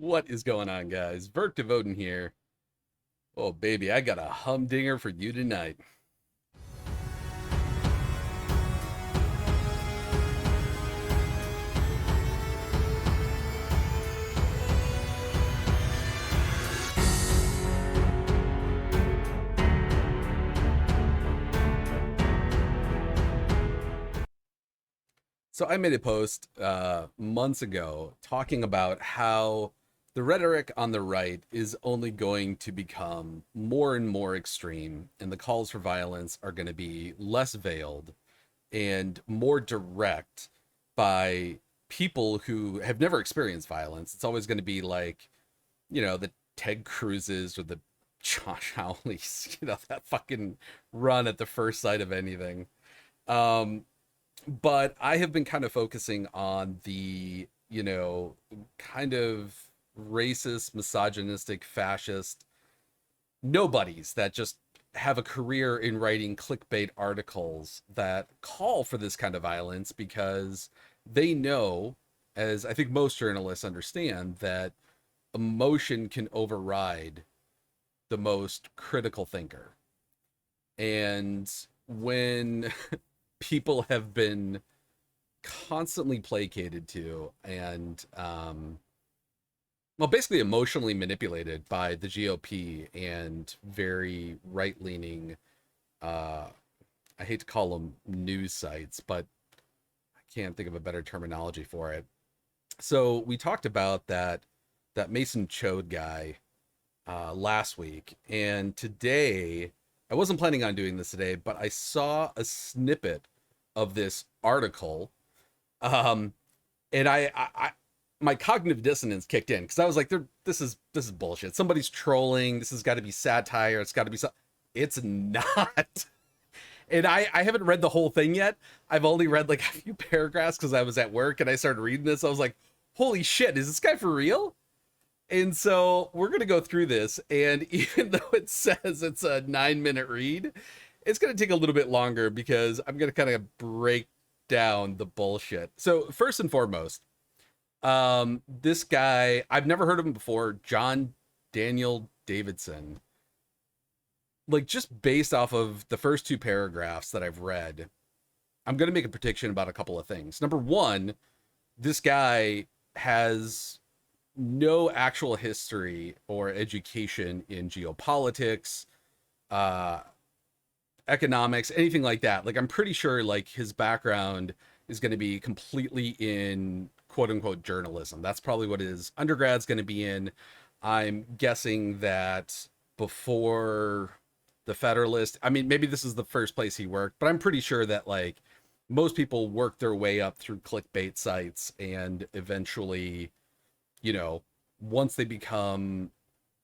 What is going on, guys? Vert Devoten here. Oh, baby, I got a humdinger for you tonight. So, I made a post months ago talking about how the rhetoric on the right is only going to become more and more extreme, and the calls for violence are going to be less veiled and more direct by people who have never experienced violence. It's always going to be like, the Ted Cruz's or the Josh Hawley's, that fucking run at the first sight of anything. Um, but I have been kind of focusing on the, kind of racist, misogynistic, fascist nobodies that just have a career in writing clickbait articles that call for this kind of violence because they know, as I think most journalists understand, that emotion can override the most critical thinker. And when people have been constantly placated to and well, basically emotionally manipulated by the GOP and very right-leaning, uh I hate to call them news sites, but I can't think of a better terminology for it. So we talked about that Mason Chode guy last week, and today I wasn't planning on doing this today, but I saw a snippet of this article, um, and my cognitive dissonance kicked in because I was like, this is bullshit. Somebody's trolling. This has got to be satire. It's got to be so. It's not. And I haven't read the whole thing yet. I've only read like a few paragraphs because I was at work and I started reading this. I was like, holy shit, is this guy for real? And so we're going to go through this. And even though it says it's a 9-minute read, it's going to take a little bit longer because I'm going to kind of break down the bullshit. So, first and foremost, this guy, I've never heard of him before, John Daniel Davidson. Like, just based off of the first two paragraphs that I've read, I'm going to make a prediction about a couple of things. Number one, this guy has no actual history or education in geopolitics, uh, economics, anything like that. Like, I'm pretty sure like his background is going to be completely in quote unquote journalism. That's probably what his undergrad's going to be in. I'm guessing that before the Federalist, I mean, maybe this is the first place he worked, but I'm pretty sure that like most people work their way up through clickbait sites and eventually, you know, once they become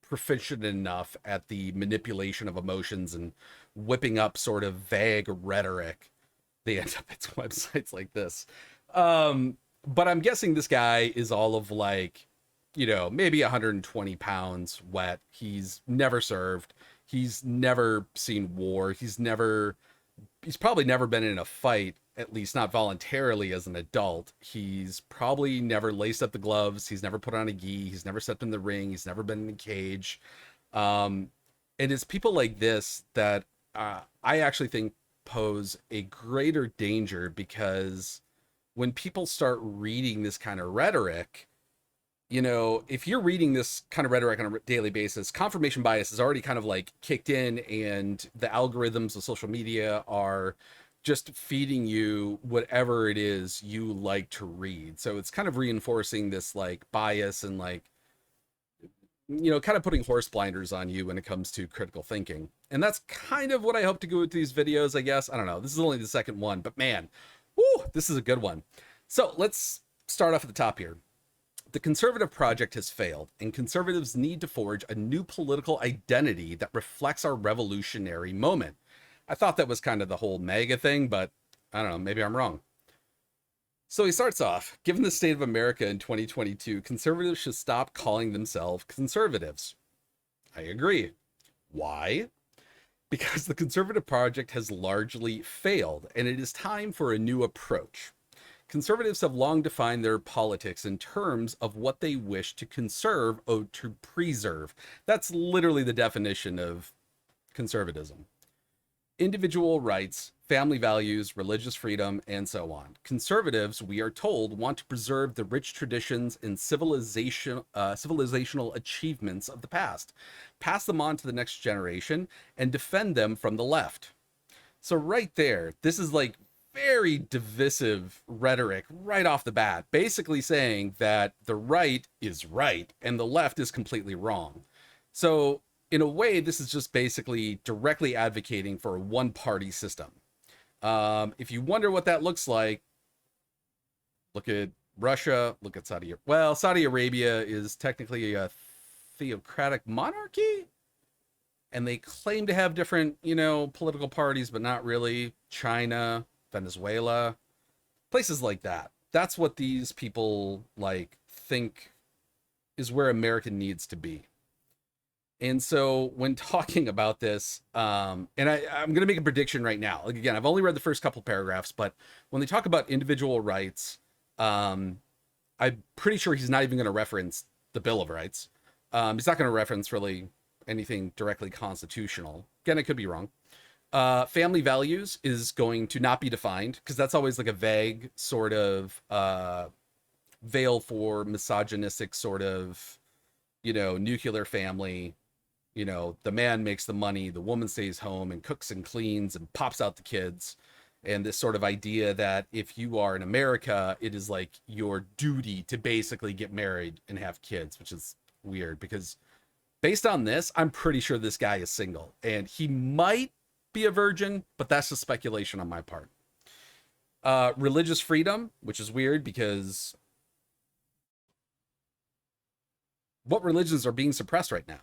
proficient enough at the manipulation of emotions and whipping up sort of vague rhetoric, they end up at websites like this. But I'm guessing this guy is all of like, maybe 120 pounds wet. He's never served. He's never seen war. He's probably never been in a fight, at least not voluntarily as an adult. He's probably never laced up the gloves. He's never put on a gi. He's never stepped in the ring. He's never been in a cage. Um, and it's people like this that I actually think pose a greater danger because when people start reading this kind of rhetoric, if you're reading this kind of rhetoric on a daily basis, confirmation bias is already kind of like kicked in, and the algorithms of social media are just feeding you whatever it is you like to read. So it's kind of reinforcing this like bias and like, kind of putting horse blinders on you when it comes to critical thinking. And that's kind of what I hope to do with these videos, I guess. I don't know. This is only the second one, but man, whoo, this is a good one. So let's start off at the top here. The conservative project has failed, and conservatives need to forge a new political identity that reflects our revolutionary moment. I thought that was kind of the whole MAGA thing, but I don't know, maybe I'm wrong. So he starts off, given the state of America in 2022, conservatives should stop calling themselves conservatives. I agree. Why? Because the conservative project has largely failed, and it is time for a new approach. Conservatives have long defined their politics in terms of what they wish to conserve or to preserve. That's literally the definition of conservatism: individual rights, family values, religious freedom, and so on. Conservatives, we are told, want to preserve the rich traditions and civilizational achievements of the past, pass them on to the next generation, and defend them from the left. So right there, this is like very divisive rhetoric right off the bat, basically saying that the right is right and the left is completely wrong. So in a way, this is just basically directly advocating for a one-party system. If you wonder what that looks like, look at Russia, look at Saudi. Well, Saudi Arabia is technically a theocratic monarchy, and they claim to have different, political parties, but not really. China, Venezuela, places like that. That's what these people think is where America needs to be. And so when talking about this, and I'm going to make a prediction right now. Like, again, I've only read the first couple paragraphs, but when they talk about individual rights, I'm pretty sure he's not even going to reference the Bill of Rights. He's not going to reference really anything directly constitutional. Again, I could be wrong. Family values is going to not be defined, because that's always like a vague sort of veil for misogynistic sort of, nuclear family. The man makes the money, the woman stays home and cooks and cleans and pops out the kids. And this sort of idea that if you are in America, it is like your duty to basically get married and have kids, which is weird, because based on this, I'm pretty sure this guy is single, and he might be a virgin, but that's just speculation on my part. Religious freedom, which is weird, because what religions are being suppressed right now?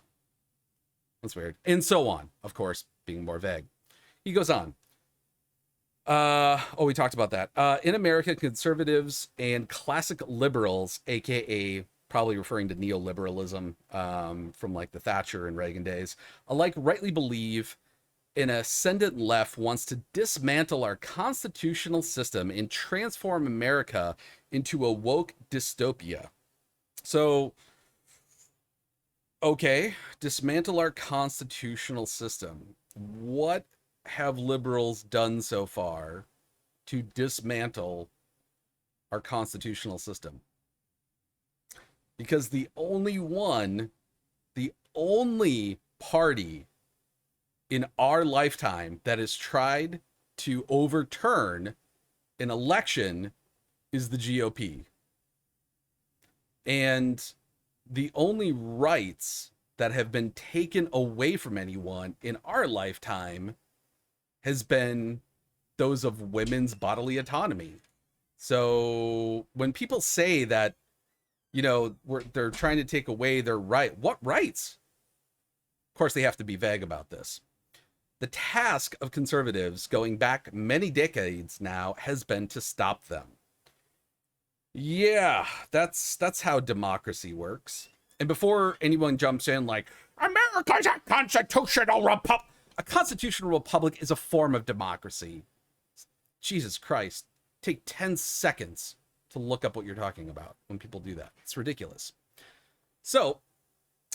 That's weird. And so on, of course, being more vague. He goes on. We talked about that. In America, conservatives and classic liberals, aka probably referring to neoliberalism from like the Thatcher and Reagan days, alike rightly believe an ascendant left wants to dismantle our constitutional system and transform America into a woke dystopia. So, okay, dismantle our constitutional system. What have liberals done so far to dismantle our constitutional system? Because the only party in our lifetime that has tried to overturn an election is the GOP. And the only rights that have been taken away from anyone in our lifetime has been those of women's bodily autonomy. So when people say that, they're trying to take away their right, what rights? Of course, they have to be vague about this. The task of conservatives going back many decades now has been to stop them. Yeah, that's how democracy works. And before anyone jumps in like, America's a constitutional republic. A constitutional republic is a form of democracy. Jesus Christ. Take 10 seconds to look up what you're talking about when people do that. It's ridiculous. So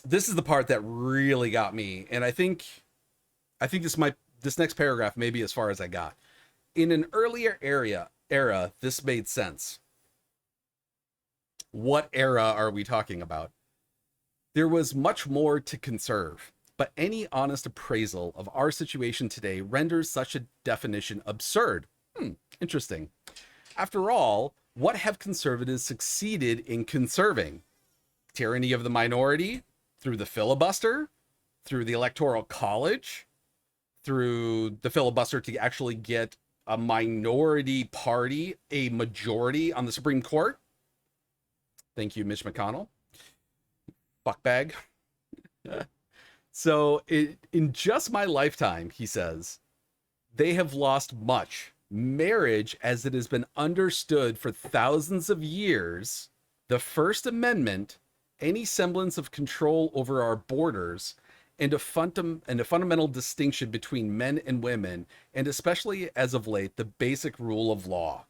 this is the part that really got me. And I think this next paragraph may be as far as I got. In an earlier era, this made sense. What era are we talking about? There was much more to conserve, but any honest appraisal of our situation today renders such a definition absurd. Interesting. After all, what have conservatives succeeded in conserving? Tyranny of the minority? Through the filibuster? Through the Electoral College? Through the filibuster to actually get a minority party a majority on the Supreme Court? Thank you, Mitch McConnell. Fuckbag. So in just my lifetime, he says, they have lost much. Marriage, as it has been understood for thousands of years, the First Amendment, any semblance of control over our borders, and a fundamental distinction between men and women, and especially as of late, the basic rule of law.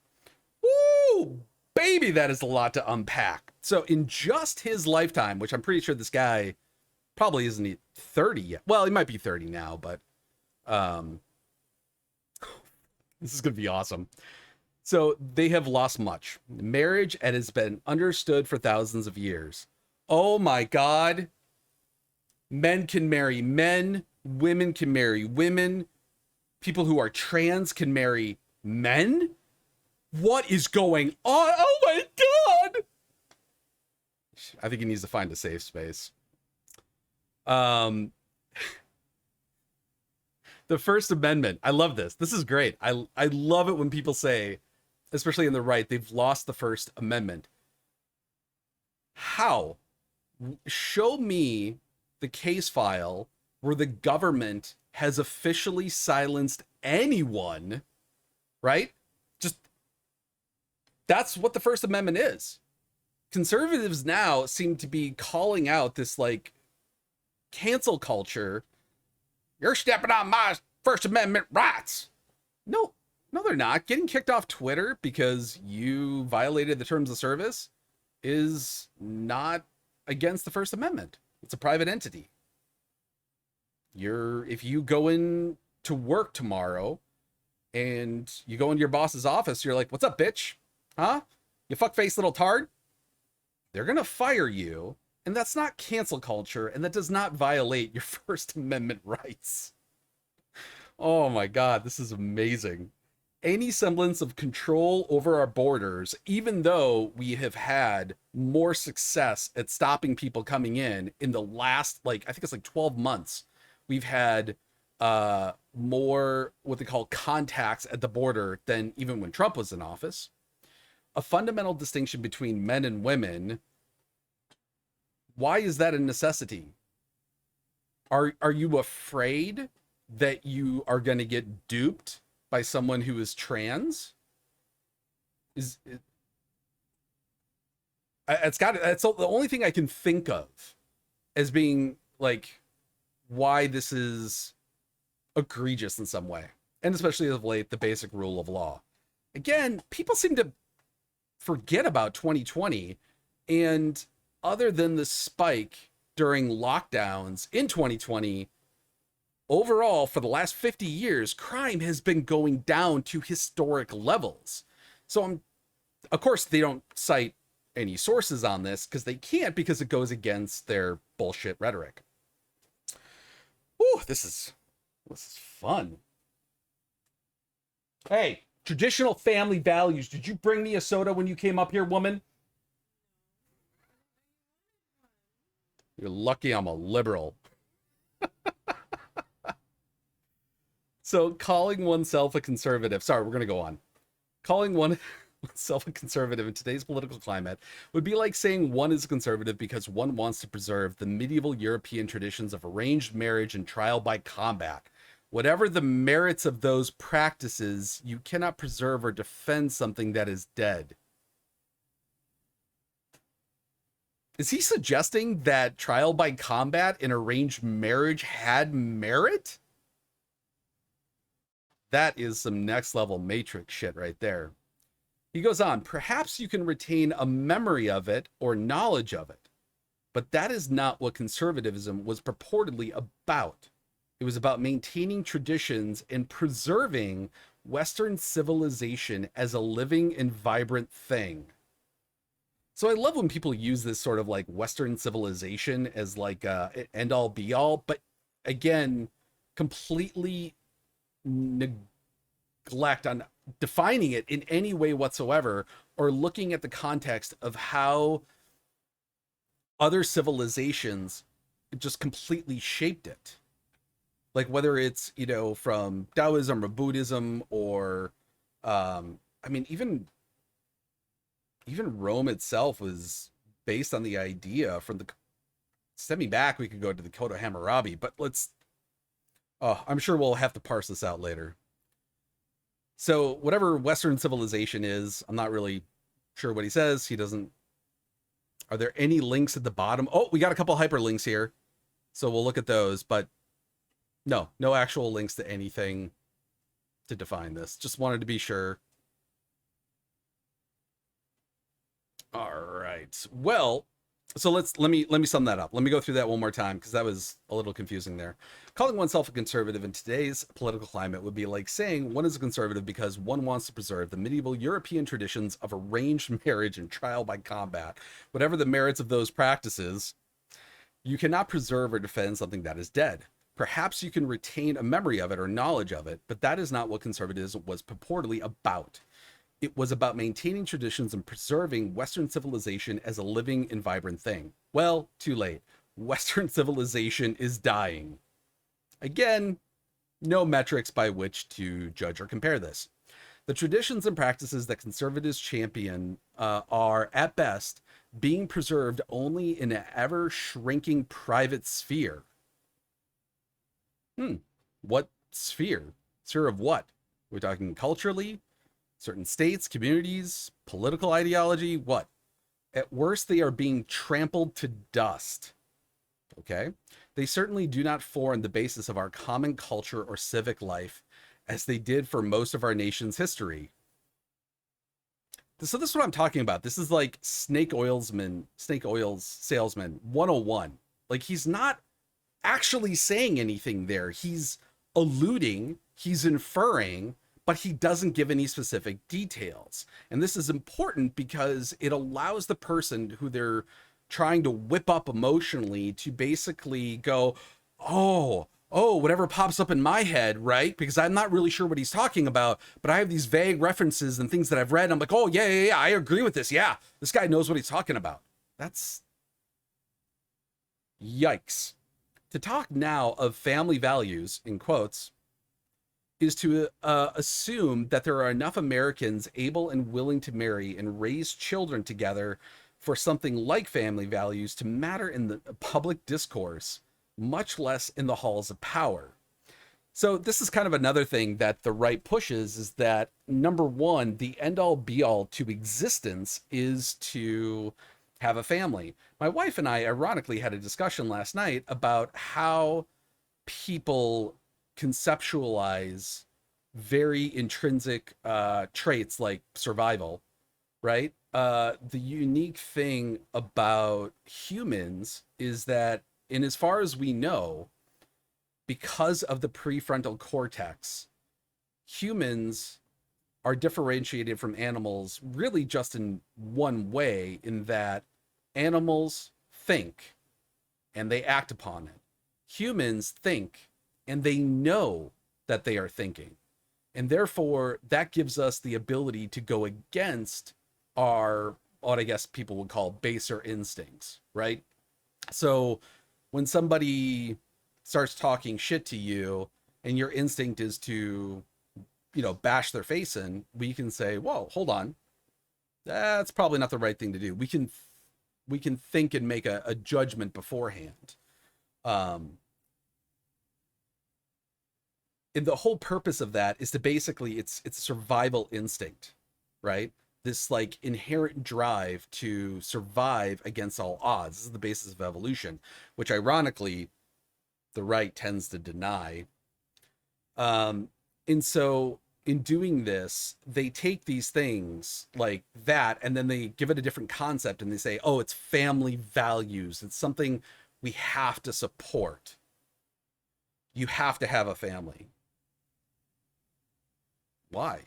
Woo! Woo! Baby, that is a lot to unpack. So in just his lifetime, which I'm pretty sure this guy probably isn't 30 yet. Well, he might be 30 now, but um, this is going to be awesome. So they have lost much. Marriage it has been understood for thousands of years. Oh my God. Men can marry men. Women can marry women. People who are trans can marry men. What is going on? Oh my God. I think he needs to find a safe space. The First Amendment. I love this. This is great. I love it when people say, especially in the right, they've lost the First Amendment. How? Show me the case file where the government has officially silenced anyone, right? Just that's what the First Amendment is. Conservatives now seem to be calling out this like cancel culture. You're stepping on my First Amendment rights. No, they're not. Getting kicked off Twitter because you violated the terms of service is not against the First Amendment. It's a private entity. If you go in to work tomorrow and you go into your boss's office, you're like, what's up, bitch? Huh? You fuckface little tard? They're going to fire you. And that's not cancel culture. And that does not violate your First Amendment rights. Oh my God, this is amazing. Any semblance of control over our borders, even though we have had more success at stopping people coming in the last, I think it's 12 months, we've had more what they call contacts at the border than even when Trump was in office. A fundamental distinction between men and women. Why is that a necessity? Are you afraid that you are going to get duped by someone who is trans? That's the only thing I can think of as being why this is egregious in some way, and especially of late, the basic rule of law. Again, people seem to forget about 2020, and other than the spike during lockdowns in 2020, overall, for the last 50 years, crime has been going down to historic levels. So, of course, they don't cite any sources on this because they can't, because it goes against their bullshit rhetoric. Ooh, this is fun. Hey, traditional family values. Did you bring me a soda when you came up here, woman? You're lucky I'm a liberal. So calling oneself a conservative, sorry, we're going to go on. Calling oneself a conservative in today's political climate would be like saying one is a conservative because one wants to preserve the medieval European traditions of arranged marriage and trial by combat. Whatever the merits of those practices, you cannot preserve or defend something that is dead. Is he suggesting that trial by combat and arranged marriage had merit? That is some next level Matrix shit right there. He goes on, perhaps you can retain a memory of it or knowledge of it, but that is not what conservatism was purportedly about. It was about maintaining traditions and preserving Western civilization as a living and vibrant thing. So I love when people use this sort of Western civilization as an end all be all, but again, completely neglect on defining it in any way whatsoever, or looking at the context of how other civilizations just completely shaped it. Whether it's, from Taoism or Buddhism or, even Rome itself was based on the idea from the stemming back. We could go to the Code of Hammurabi, but I'm sure we'll have to parse this out later. So whatever Western civilization is, I'm not really sure what he says. He doesn't. Are there any links at the bottom? Oh, we got a couple hyperlinks here. So we'll look at those, but no actual links to anything to define this. Just wanted to be sure. All right. Well, so let me sum that up. Let me go through that one more time because that was a little confusing there. Calling oneself a conservative in today's political climate would be like saying one is a conservative because one wants to preserve the medieval European traditions of arranged marriage and trial by combat. Whatever the merits of those practices, you cannot preserve or defend something that is dead. Perhaps you can retain a memory of it or knowledge of it, but that is not what conservatism was purportedly about. It was about maintaining traditions and preserving Western civilization as a living and vibrant thing. Well, too late. Western civilization is dying. Again, no metrics by which to judge or compare this. The traditions and practices that conservatives champion are, at best, being preserved only in an ever shrinking private sphere. What sphere? Sphere of what? We're talking culturally, certain states, communities, political ideology, what? At worst, they are being trampled to dust. Okay? They certainly do not form the basis of our common culture or civic life as they did for most of our nation's history. So this is what I'm talking about. This is like snake oils salesman 101. Like he's not actually saying anything there. He's alluding, he's inferring, but he doesn't give any specific details. And this is important because it allows the person who they're trying to whip up emotionally to basically go, whatever pops up in my head, right? Because I'm not really sure what he's talking about, but I have these vague references and things that I've read. And I'm like, oh, yeah, I agree with this. Yeah, this guy knows what he's talking about. That's yikes. To talk now of family values, in quotes, is to assume that there are enough Americans able and willing to marry and raise children together for something like family values to matter in the public discourse, much less in the halls of power. So this is kind of another thing that the right pushes is that number one, the end all be all to existence is to have a family. My wife and I ironically had a discussion last night about how people conceptualize very intrinsic traits like survival, right? The unique thing about humans is that, in as far as we know, because of the prefrontal cortex, humans are differentiated from animals really just in one way, in that animals think and they act upon it. Humans think and they know that they are thinking. And therefore, that gives us the ability to go against our, what I guess people would call baser instincts, right? So when somebody starts talking shit to you and your instinct is to, bash their face in, we can say, whoa, hold on. That's probably not the right thing to do. We can think and make a judgment beforehand. And the whole purpose of that is to basically, it's a survival instinct, right? This like inherent drive to survive against all odds. This is the basis of evolution, which ironically the right tends to deny. And so in doing this, they take these things like that and then they give it a different concept and they say, oh, it's family values. It's something we have to support. You have to have a family. Why?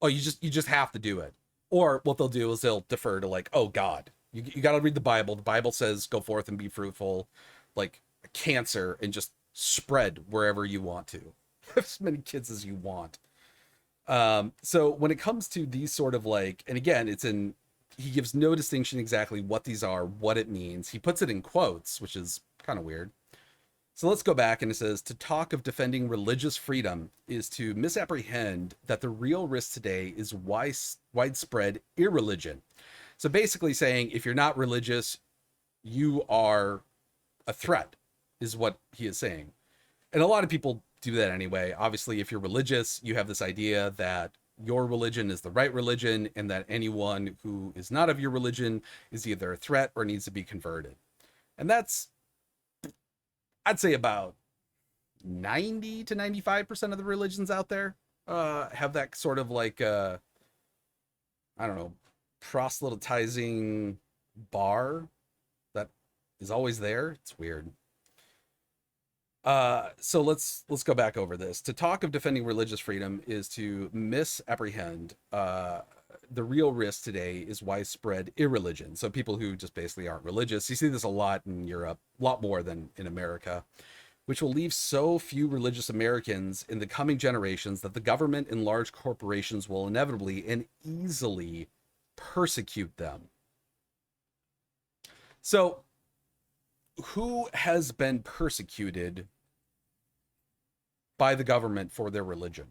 Oh, you just have to do it. Or what they'll do is they'll defer to like, oh God, you got to read the Bible. The Bible says go forth and be fruitful, like cancer, and just spread wherever you want to. Have as many kids as you want. So when it comes to these sort of like, and again, he gives no distinction exactly what these are, what it means. He puts it in quotes, which is kind of weird. So let's go back, and it says, to talk of defending religious freedom is to misapprehend that the real risk today is widespread irreligion. So basically saying, if you're not religious, you are a threat, is what he is saying. And a lot of people do that anyway. Obviously, if you're religious, you have this idea that your religion is the right religion and that anyone who is not of your religion is either a threat or needs to be converted. And that's, I'd say, about 90 to 95% of the religions out there have that sort of like, I don't know, proselytizing bar that is always there. It's weird. So let's go back over this. To talk of defending religious freedom is to misapprehend the real risk today is widespread irreligion. So people who just basically aren't religious. You see this a lot in Europe, a lot more than in America, which will leave so few religious Americans in the coming generations that the government and large corporations will inevitably and easily persecute them. So, who has been persecuted by the government for their religion?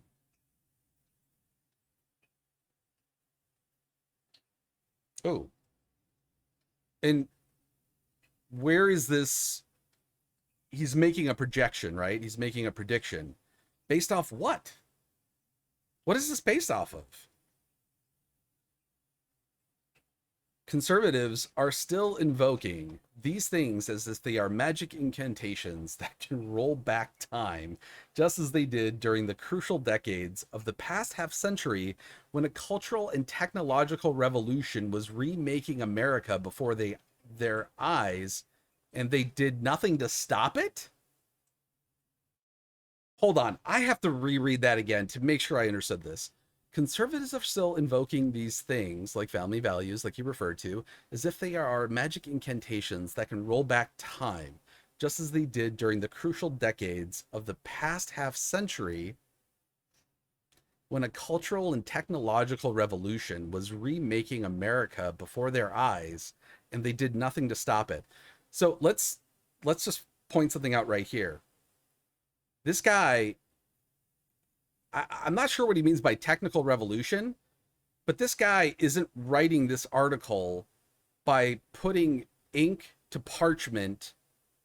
Oh, and where is this? He's making a projection, right? He's making a prediction based off what? What is this based off of? Conservatives are still invoking these things as if they are magic incantations that can roll back time, just as they did during the crucial decades of the past half century when a cultural and technological revolution was remaking America before their eyes, and they did nothing to stop it? Hold on, I have to reread that again to make sure I understood this. Conservatives are still invoking these things, like family values, like you referred to, as if they are magic incantations that can roll back time, just as they did during the crucial decades of the past half century when a cultural and technological revolution was remaking America before their eyes, and they did nothing to stop it. So let's just point something out right here. This guy, I'm not sure what he means by technical revolution, but this guy isn't writing this article by putting ink to parchment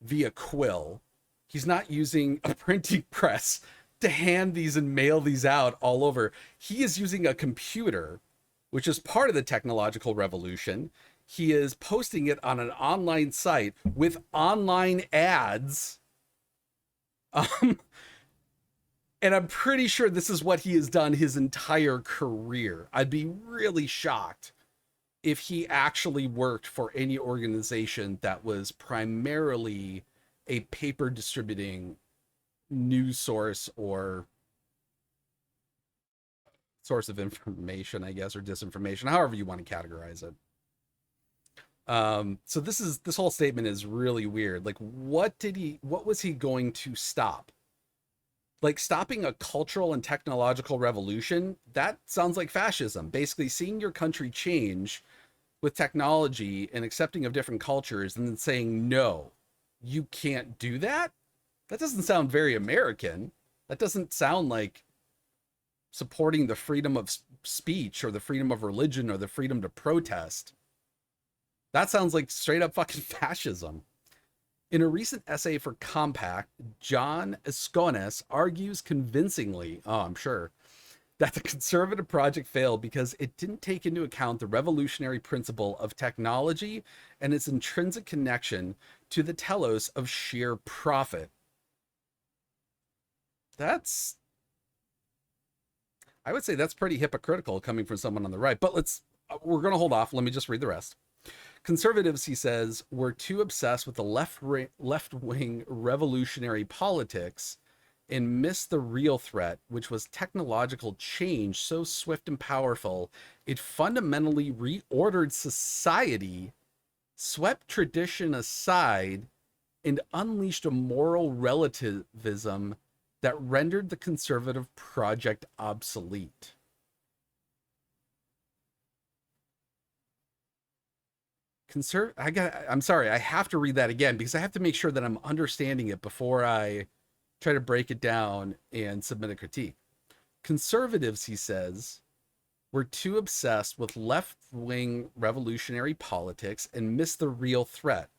via quill. He's not using a printing press to hand these and mail these out all over. He is using a computer, which is part of the technological revolution. He is posting it on an online site with online ads. Um, and I'm pretty sure this is what he has done his entire career. I'd be really shocked if he actually worked for any organization that was primarily a paper distributing news source or source of information, I guess, or disinformation, however you want to categorize it. So this whole statement is really weird. Like, what was he going to stop? Like, stopping a cultural and technological revolution, that sounds like fascism. Basically, seeing your country change with technology and accepting of different cultures and then saying, no, you can't do that. That doesn't sound very American. That doesn't sound like supporting the freedom of speech or the freedom of religion or the freedom to protest. That sounds like straight up fucking fascism. In a recent essay for Compact, John Escones argues convincingly, oh, I'm sure, that the conservative project failed because it didn't take into account the revolutionary principle of technology and its intrinsic connection to the telos of sheer profit. That's, I would say that's pretty hypocritical coming from someone on the right, but we're going to hold off. Let me just read the rest. Conservatives, he says, were too obsessed with the left-wing revolutionary politics and missed the real threat, which was technological change so swift and powerful, it fundamentally reordered society, swept tradition aside, and unleashed a moral relativism that rendered the conservative project obsolete. I'm sorry, I have to read that again because I have to make sure that I'm understanding it before I try to break it down and submit a critique. Conservatives, he says, were too obsessed with left-wing revolutionary politics and missed the real threat,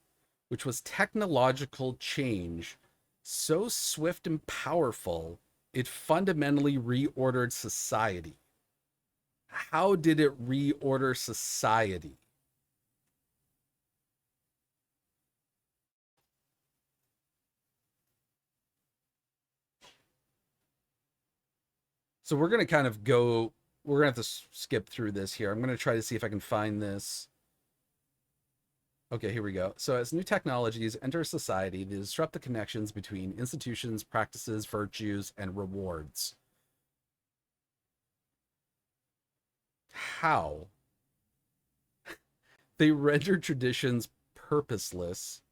which was technological change so swift and powerful it fundamentally reordered society. How did it reorder society? So we're going to kind of go we're gonna have to skip through this here. I'm gonna try to see if I can find this. Okay, here we go. So, as new technologies enter society, they disrupt the connections between institutions, practices, virtues, and rewards. How? They render traditions purposeless.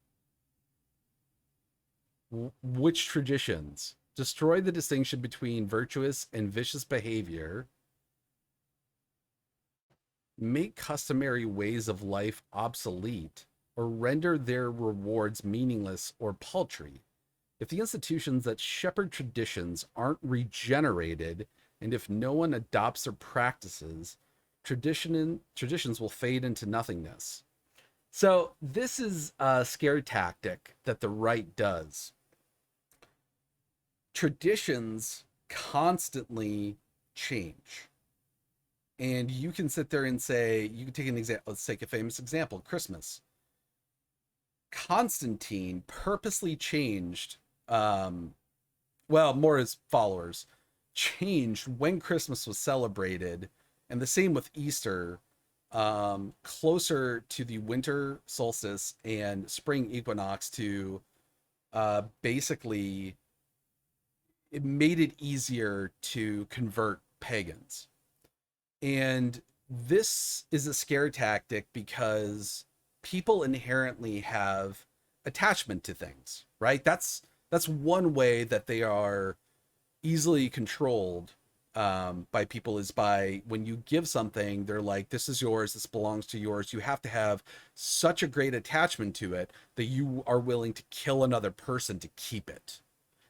Which traditions? Destroy the distinction between virtuous and vicious behavior. Make customary ways of life obsolete, or render their rewards meaningless or paltry. If the institutions that shepherd traditions aren't regenerated, and if no one adopts their practices, traditions will fade into nothingness. So this is a scare tactic that the right does. Traditions constantly change. And you can sit there and say, you can take an example, let's take a famous example, Christmas. Constantine purposely changed, well, more his followers changed when Christmas was celebrated, and the same with Easter, closer to the winter solstice and spring equinox to basically it made it easier to convert pagans. And this is a scare tactic because people inherently have attachment to things, right? That's one way that they are easily controlled by people is by when you give something, they're like, this is yours, this belongs to yours. You have to have such a great attachment to it that you are willing to kill another person to keep it.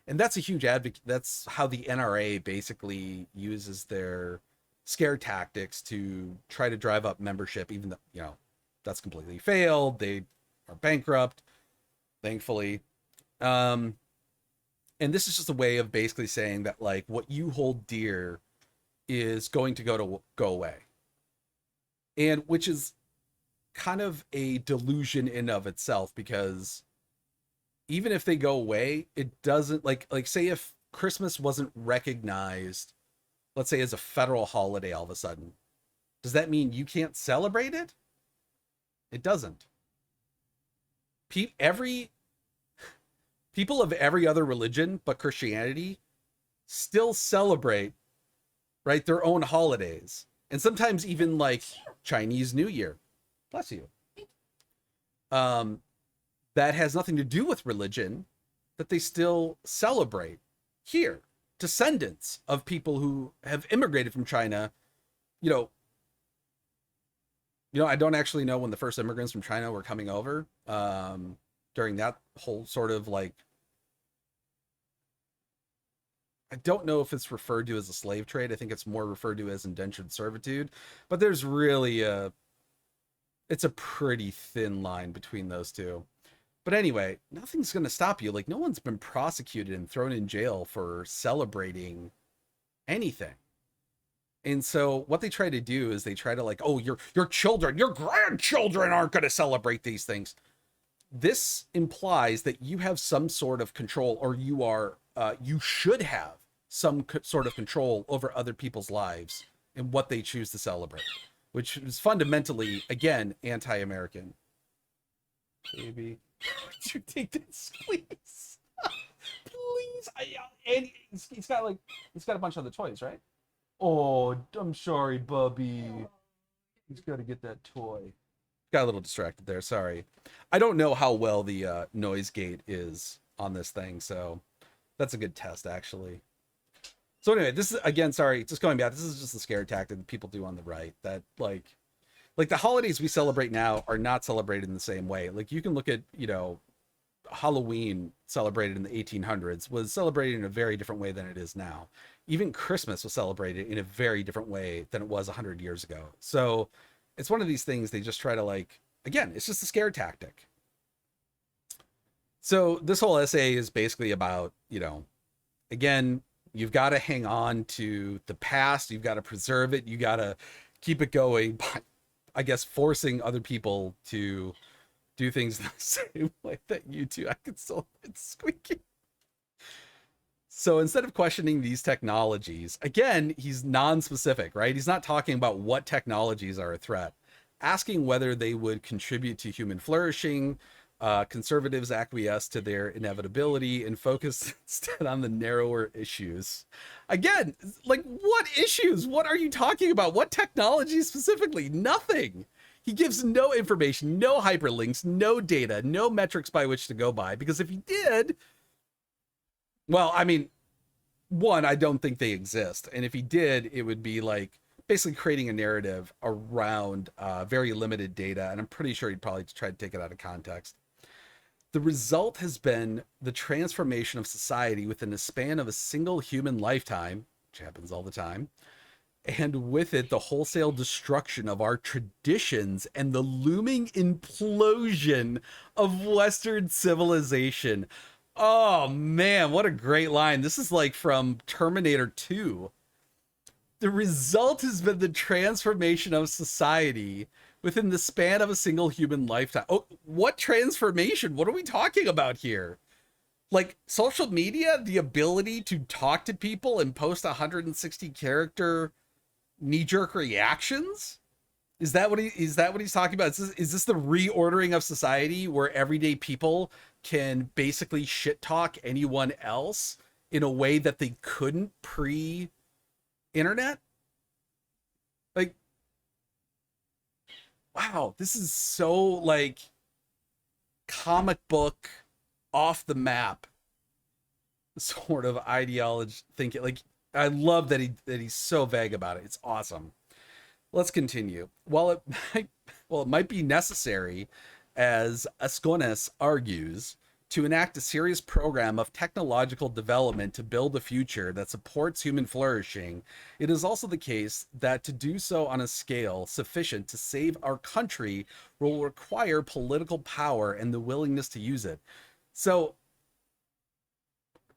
And that's a huge advocate. That's how the NRA basically uses their scare tactics to try to drive up membership, even though, that's completely failed. They are bankrupt, thankfully. Um, and this is just a way of basically saying that like what you hold dear is going to go away, and which is kind of a delusion in of itself, because even if they go away, it doesn't like say if Christmas wasn't recognized, let's say as a federal holiday all of a sudden, does that mean you can't celebrate it? It doesn't. Every people of every other religion but Christianity still celebrate, right, their own holidays, and sometimes even like Chinese New Year. Bless you. Um, that has nothing to do with religion, that they still celebrate here. Descendants of people who have immigrated from China, you know, I don't actually know when the first immigrants from China were coming over. During that whole sort of like, I don't know if it's referred to as a slave trade. I think it's more referred to as indentured servitude. But there's really it's a pretty thin line between those two. But anyway, nothing's going to stop you. Like, no one's been prosecuted and thrown in jail for celebrating anything. And so what they try to do is they try to like, oh, your children, your grandchildren aren't going to celebrate these things. This implies that you have some sort of control, or you should have some sort of control over other people's lives and what they choose to celebrate, which is fundamentally, again, anti-American. Baby, would you take this, please? Please. And he's got a bunch of other toys, right? Oh, I'm sorry, Bubby. He's got to get that toy. Got a little distracted there. Sorry. I don't know how well the noise gate is on this thing, so that's a good test, actually. So anyway, this is, again, sorry, just going back, this is just a scare tactic that people do on the right, that like the holidays we celebrate now are not celebrated in the same way. Like, you can look at, Halloween, celebrated in the 1800s, was celebrated in a very different way than it is now. Even Christmas was celebrated in a very different way than it was 100 years ago. So it's one of these things they just try to like, again, it's just a scare tactic. So this whole essay is basically about, again, you've got to hang on to the past. You've got to preserve it. You got to keep it going by, I guess, forcing other people to do things the same way that you do. I can still, it's squeaky. So instead of questioning these technologies, again, he's non-specific, right? He's not talking about what technologies are a threat, asking whether they would contribute to human flourishing. Conservatives acquiesce to their inevitability and focus instead on the narrower issues. Again, like, what issues? What are you talking about? What technology specifically? Nothing. He gives no information, no hyperlinks, no data, no metrics by which to go by. Because if he did, well, I mean, one, I don't think they exist. And if he did, it would be like basically creating a narrative around very limited data. And I'm pretty sure he'd probably try to take it out of context. The result has been the transformation of society within the span of a single human lifetime, which happens all the time, and with it, the wholesale destruction of our traditions and the looming implosion of Western civilization. Oh man, what a great line. This is like from Terminator 2. The result has been the transformation of society within the span of a single human lifetime. Oh, what transformation? What are we talking about here? Like social media, the ability to talk to people and post 160 character knee-jerk reactions? Is that what he's talking about? Is this the reordering of society where everyday people can basically shit talk anyone else in a way that they couldn't pre-internet? Like, wow, this is so like comic book off the map sort of ideology thinking. Like, I love that he's so vague about it. It's awesome. Let's continue. Might, it might be necessary, as Ascones argues, to enact a serious program of technological development to build a future that supports human flourishing, it is also the case that to do so on a scale sufficient to save our country will require political power and the willingness to use it. So,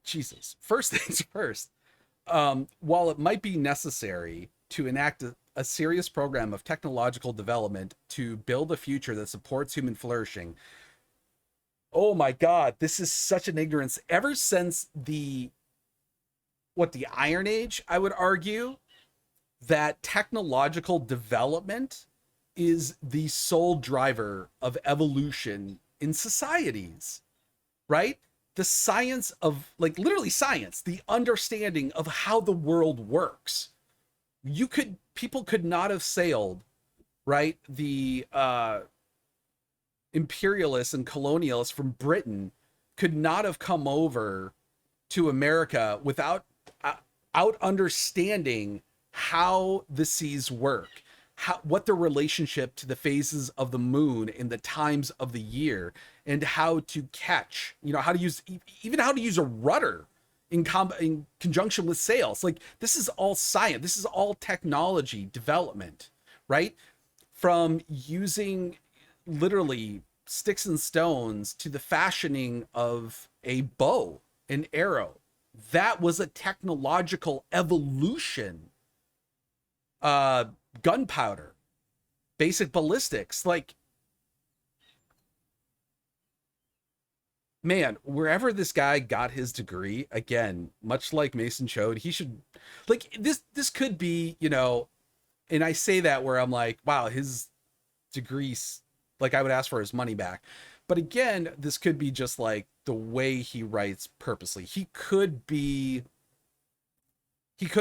Jesus, first things first, while it might be necessary to enact a serious program of technological development to build a future that supports human flourishing, oh my God, this is such an ignorance. Ever since the Iron Age, I would argue that technological development is the sole driver of evolution in societies, right? The science of, like, literally science, the understanding of how the world works. People could not have sailed, right? The imperialists and colonialists from Britain could not have come over to America without out understanding how the seas work, what the relationship to the phases of the moon and the times of the year, and how to catch, how to use, even how to use a rudder in conjunction with sails. Like, this is all science. This is all technology development, right? From using literally sticks and stones to the fashioning of a bow, an arrow. That was a technological evolution. Gunpowder, basic ballistics, like, man, wherever this guy got his degree, again, much like Mason showed, he should, like, this could be, and I say that where I'm like, wow, his degrees, like, I would ask for his money back. But again, this could be just like the way he writes purposely. He could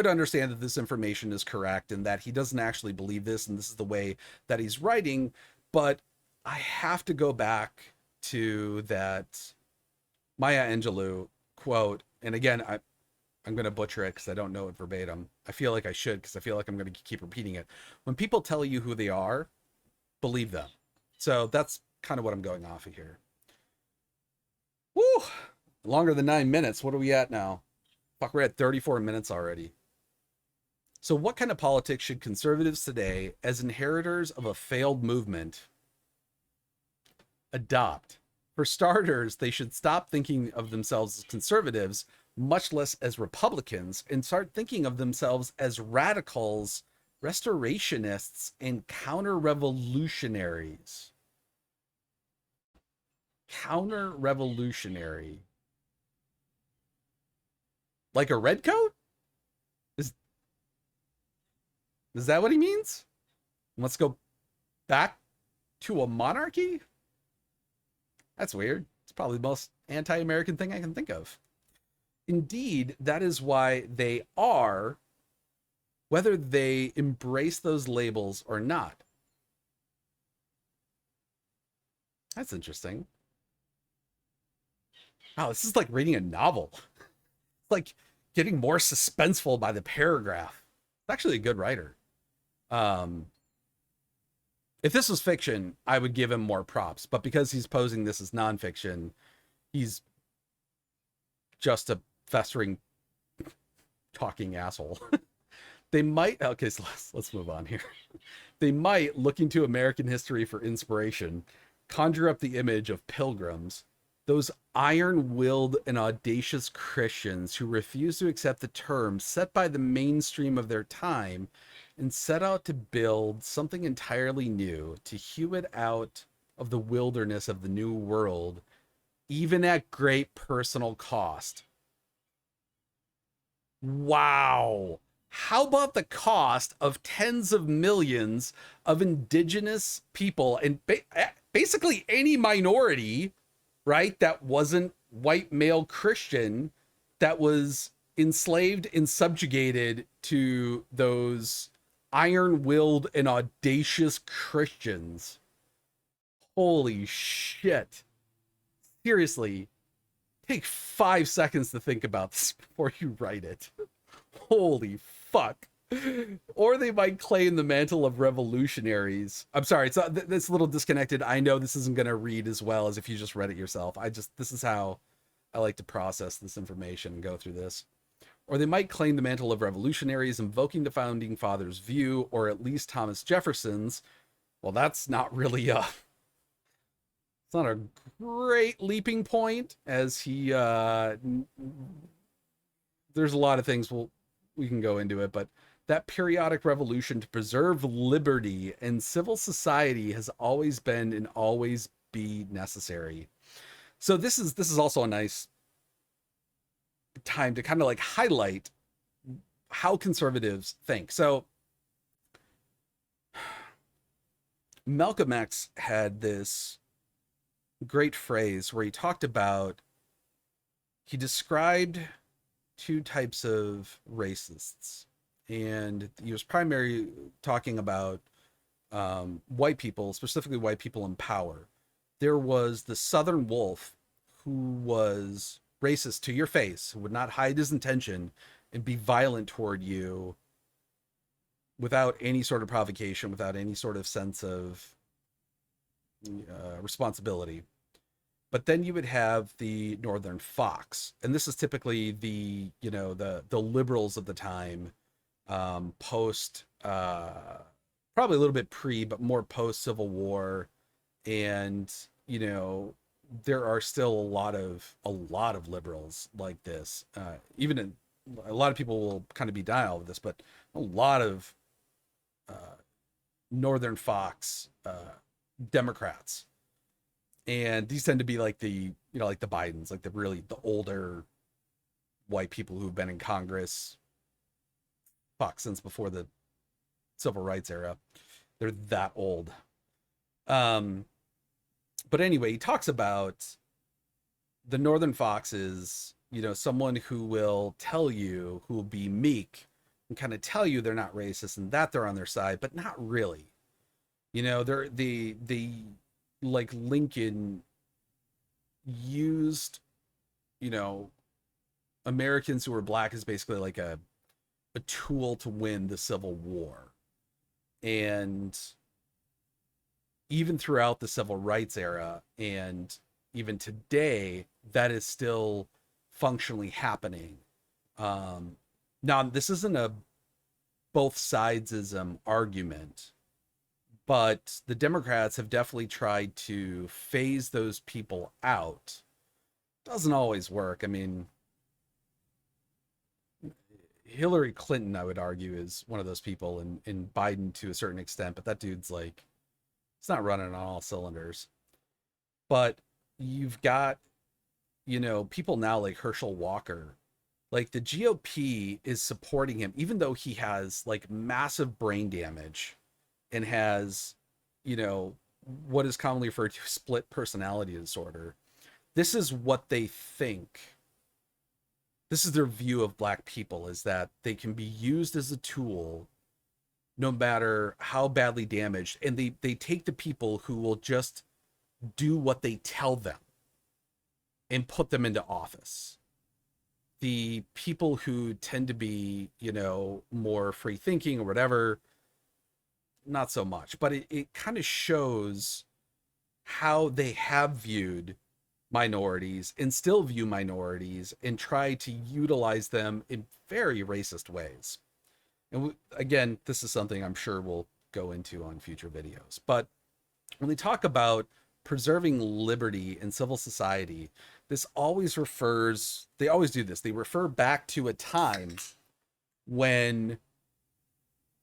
understand that this information is correct and that he doesn't actually believe this, and this is the way that he's writing. But I have to go back to that Maya Angelou quote. And again, I'm going to butcher it because I don't know it verbatim. I feel like I should, because I feel like I'm going to keep repeating it. When people tell you who they are, believe them. So that's kind of what I'm going off of here. Woo! Longer than 9 minutes. What are we at now? Fuck, we're at 34 minutes already. So what kind of politics should conservatives today, as inheritors of a failed movement, adopt? For starters, they should stop thinking of themselves as conservatives, much less as Republicans, and start thinking of themselves as radicals, restorationists, and counter-revolutionaries. Counter-revolutionary. Like a red coat? Is is that what he means? Let's go back to a monarchy? That's weird. It's probably the most anti-American thing I can think of. Indeed, that is why they are, whether they embrace those labels or not. That's interesting. Wow, this is like reading a novel. It's like getting more suspenseful by the paragraph. It's actually a good writer. Um, if this was fiction, I would give him more props. But because he's posing this as nonfiction, he's just a festering talking asshole. They might, okay, so let's move on here. They might, looking to American history for inspiration, conjure up the image of pilgrims, those iron-willed and audacious Christians who refuse to accept the terms set by the mainstream of their time and set out to build something entirely new, to hew it out of the wilderness of the new world, even at great personal cost. Wow. How about the cost of tens of millions of indigenous people and basically any minority, right, that wasn't white male Christian, that was enslaved and subjugated to those iron-willed and audacious Christians? Holy shit. Seriously, take 5 seconds to think about this before you write it. Holy fuck. Or they might claim the mantle of revolutionaries. I'm sorry, it's a little disconnected. I know this isn't going to read as well as if you just read it yourself. This is how I like to process this information and go through this. Or they might claim the mantle of revolutionaries, invoking the founding fathers' view, or at least Thomas Jefferson's. Well, that's not really it's not a great leaping point, as he there's a lot of things we can go into it, but that periodic revolution to preserve liberty and civil society has always been and always be necessary. So this is also a nice time to kind of like highlight how conservatives think. So Malcolm X had this great phrase where he described two types of racists, and he was primarily talking about white people, specifically white people in power. There was the Southern wolf, who was racist to your face, who would not hide his intention and be violent toward you without any sort of provocation, without any sort of sense of responsibility. But then you would have the Northern Fox, and this is typically the liberals of the time, post probably a little bit pre, but more post Civil War, and there are still a lot of liberals like this. Even in, a lot of people will kind of be denial of this, but a lot of Northern Fox Democrats. And these tend to be like like the Bidens, like the older white people who've been in Congress, since before the civil rights era. They're that old. But anyway, he talks about the Northern Fox is, someone who will be meek and kind of tell you they're not racist and that they're on their side, but not really. They're like Lincoln used, Americans who were black as basically like a tool to win the Civil War. And even throughout the civil rights era and even today, that is still functionally happening. Now, this isn't a both sidesism argument, but the Democrats have definitely tried to phase those people out. Doesn't always work. I mean, Hillary Clinton, I would argue, is one of those people, and Biden to a certain extent, but that dude's like, it's not running on all cylinders. But you've got, people now like Herschel Walker, Like the GOP is supporting him, even though he has like massive brain damage and has, you know, what is commonly referred to as split personality disorder. This is what they think. This is their view of black people, is that they can be used as a tool no matter how badly damaged. And they take the people who will just do what they tell them and put them into office. The people who tend to be, you know, more free thinking or whatever, not so much. But it kind of shows how they have viewed minorities and still view minorities and try to utilize them in very racist ways. And again, this is something I'm sure we'll go into on future videos. But when they talk about preserving liberty in civil society, this always refers, they always do this, they refer back to a time when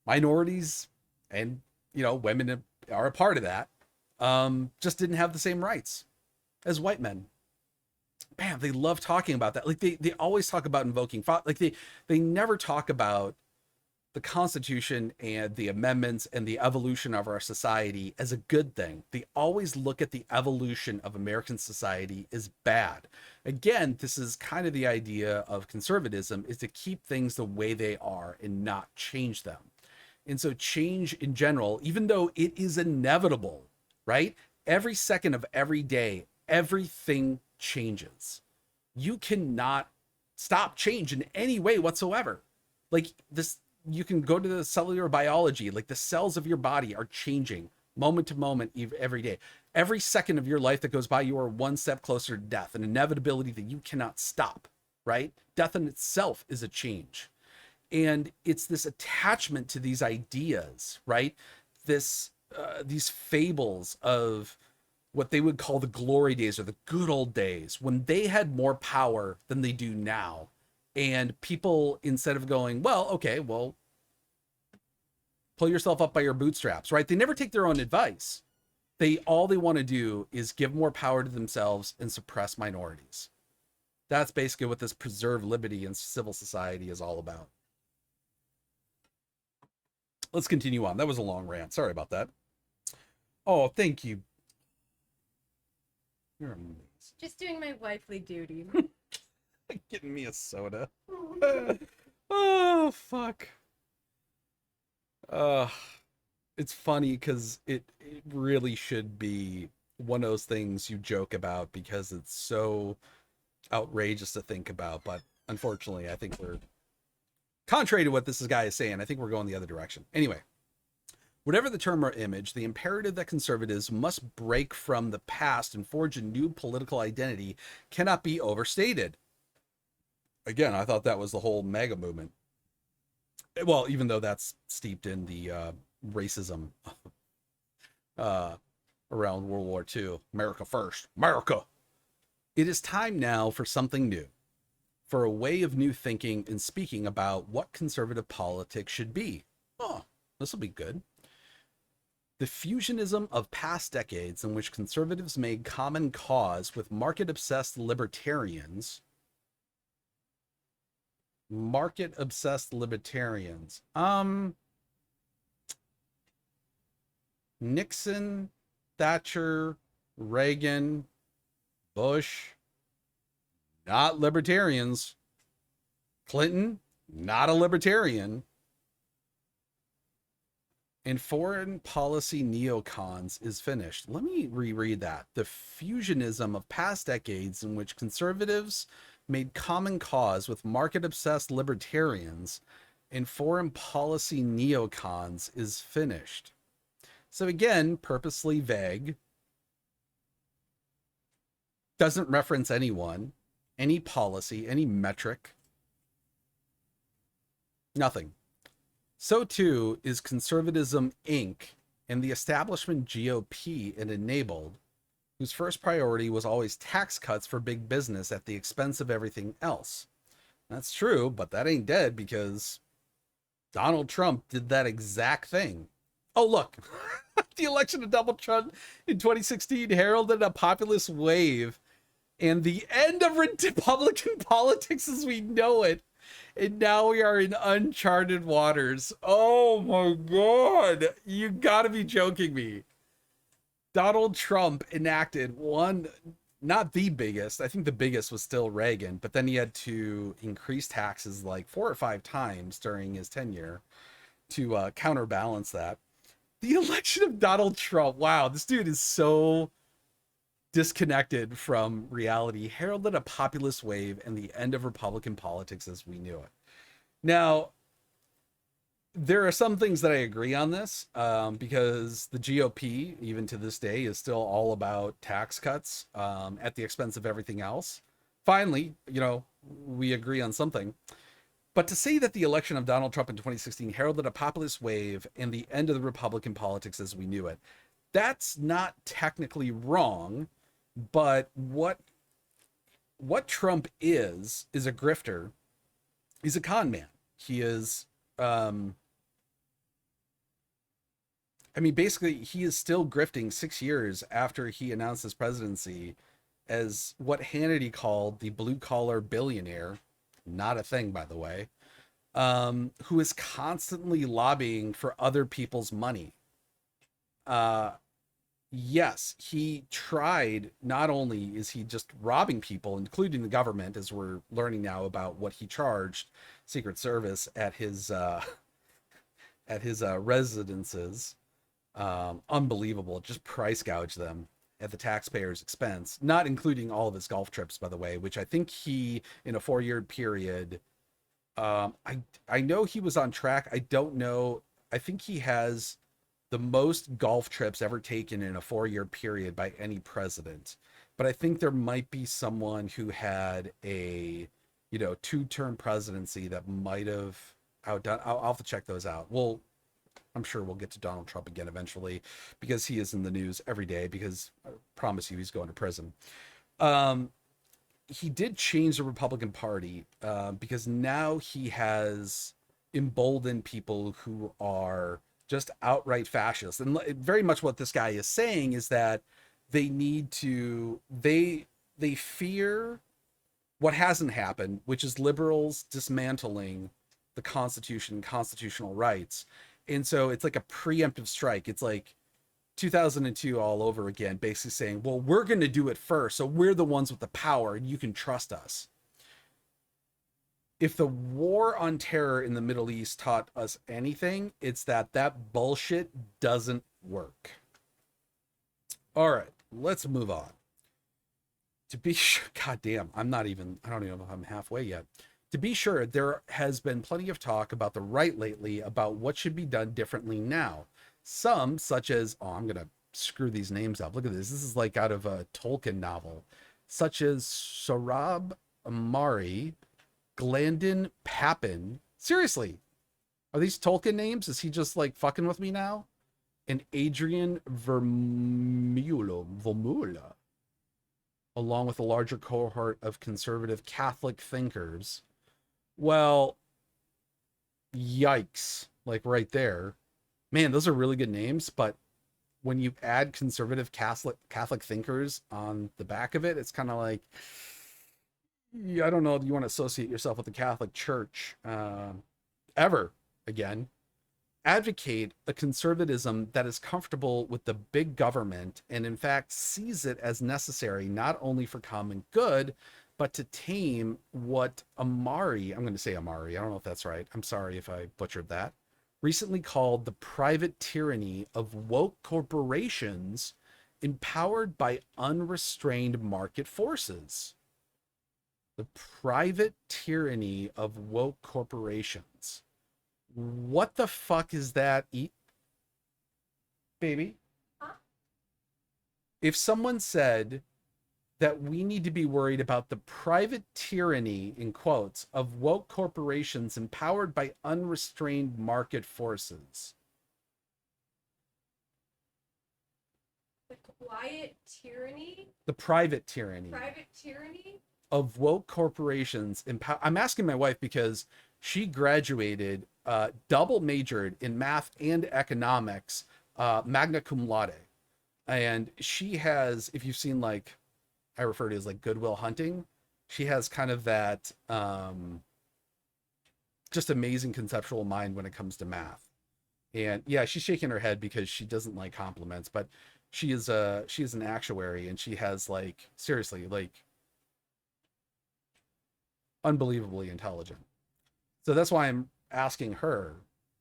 minorities and, you know, women are a part of that, just didn't have the same rights as white men. Man, they love talking about that. Like they always talk about invoking, like they never talk about the Constitution and the amendments and the evolution of our society as a good thing. They always look at the evolution of American society as bad. Again, this is kind of the idea of conservatism, is to keep things the way they are and not change them. And so change in general, even though it is inevitable, right? Every second of every day, everything changes. You cannot stop change in any way whatsoever. Like this, you can go to the cellular biology, like the cells of your body are changing moment to moment every day. Every second of your life that goes by, you are one step closer to death, an inevitability that you cannot stop, right? Death in itself is a change. And it's this attachment to these ideas, right? These fables of what they would call the glory days or the good old days, when they had more power than they do now. And people, instead of going, well, okay, well, pull yourself up by your bootstraps, right? They never take their own advice. All they want to do is give more power to themselves and suppress minorities. That's basically what this preserve liberty in civil society is all about. Let's continue on. That was a long rant. Sorry about that. Oh, thank you. You're amazing. Just doing my wifely duty. Getting me a soda. Oh, fuck. It's funny because it really should be one of those things you joke about because it's so outrageous to think about. But unfortunately, I think we're, contrary to what this guy is saying, I think we're going the other direction. Anyway, whatever the term or image, the imperative that conservatives must break from the past and forge a new political identity cannot be overstated. Again, I thought that was the whole MAGA movement. Well, even though that's steeped in the racism around World War II. America first. America! It is time now for something new, for a way of new thinking and speaking about what conservative politics should be. Oh, this will be good. The fusionism of past decades in which conservatives made common cause with market-obsessed libertarians. Nixon, Thatcher, Reagan, Bush, not libertarians. Clinton, not a libertarian. And foreign policy neocons is finished. Let me reread that. The fusionism of past decades in which conservatives made common cause with market-obsessed libertarians and foreign policy neocons is finished. So again, purposely vague. Doesn't reference anyone, any policy, any metric. Nothing. So too is Conservatism Inc. and the establishment GOP it enabled, whose first priority was always tax cuts for big business at the expense of everything else. That's true, but that ain't dead because Donald Trump did that exact thing. Oh, look, the election of Donald Trump in 2016 heralded a populist wave and the end of Republican politics as we know it. And now we are in uncharted waters. Oh my God. You gotta be joking me. Donald Trump enacted one, not the biggest, I think the biggest was still Reagan, but then he had to increase taxes like 4 or 5 times during his tenure to counterbalance that. The election of Donald Trump. Wow, this dude is so disconnected from reality, heralded a populist wave and the end of Republican politics as we knew it. Now, there are some things that I agree on this because the GOP, even to this day, is still all about tax cuts at the expense of everything else. Finally, we agree on something. But to say that the election of Donald Trump in 2016 heralded a populist wave and the end of the Republican politics as we knew it, that's not technically wrong. But what Trump is a grifter. He's a con man. He is basically, he is still grifting 6 years after he announced his presidency as what Hannity called the blue collar billionaire. Not a thing, by the way, who is constantly lobbying for other people's money. Yes, he tried. Not only is he just robbing people, including the government, as we're learning now about what he charged Secret Service at his residences. Unbelievable. Just price gouge them at the taxpayer's expense, not including all of his golf trips, by the way, which I think he, in a 4-year period, I know he was on track. I don't know. I think he has the most golf trips ever taken in a 4-year period by any president. But I think there might be someone who had a, 2-term presidency that might have outdone. I'll have to check those out. I'm sure we'll get to Donald Trump again eventually because he is in the news every day because I promise you he's going to prison. He did change the Republican Party because now he has emboldened people who are just outright fascists. And very much what this guy is saying is that they need to, they fear what hasn't happened, which is liberals dismantling the Constitution, constitutional rights. And so it's like a preemptive strike. It's like 2002 all over again, basically saying, well, we're going to do it first. So we're the ones with the power and you can trust us. If the war on terror in the Middle East taught us anything, it's that bullshit doesn't work. All right, let's move on. To be sure, goddamn, I don't even know if I'm halfway yet. To be sure, there has been plenty of talk about the right lately about what should be done differently now. Some, such as, I'm going to screw these names up. Look at this. This is like out of a Tolkien novel. Such as Sohrab Ahmari, Glandon Papin. Seriously, are these Tolkien names? Is he just like fucking with me now? And Adrian Vermeulen, along with a larger cohort of conservative Catholic thinkers. Well, yikes. Like right there. Man, those are really good names, but when you add conservative Catholic thinkers on the back of it, it's kind of like, I don't know if you want to associate yourself with the Catholic Church ever again. Advocate a conservatism that is comfortable with the big government and in fact sees it as necessary not only for common good, but to tame what Amari, I'm going to say Amari, I don't know if that's right, I'm sorry if I butchered that, recently called the private tyranny of woke corporations empowered by unrestrained market forces. The private tyranny of woke corporations. What the fuck is that? Baby? Huh? If someone said that we need to be worried about the private tyranny, in quotes, of woke corporations empowered by unrestrained market forces. The quiet tyranny? The private tyranny. Private tyranny? Of woke corporations. I'm asking my wife because she graduated, double majored in math and economics, magna cum laude. And she has, if you've seen like I refer to as like Goodwill Hunting. She has kind of that just amazing conceptual mind when it comes to math. And yeah, she's shaking her head because she doesn't like compliments, but she is an actuary, and she has like seriously like unbelievably intelligent. So that's why I'm asking her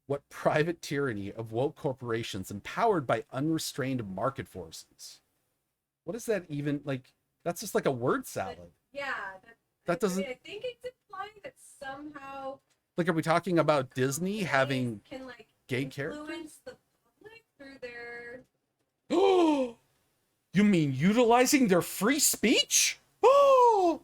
what private tyranny of woke corporations empowered by unrestrained market forces. What is that even like? That's just like a word But salad. yeah, That I mean, doesn't I think it's implying that somehow like, are we talking about Disney companies having can like gay characters? influence the public through their. Oh, you mean utilizing their free speech? Oh,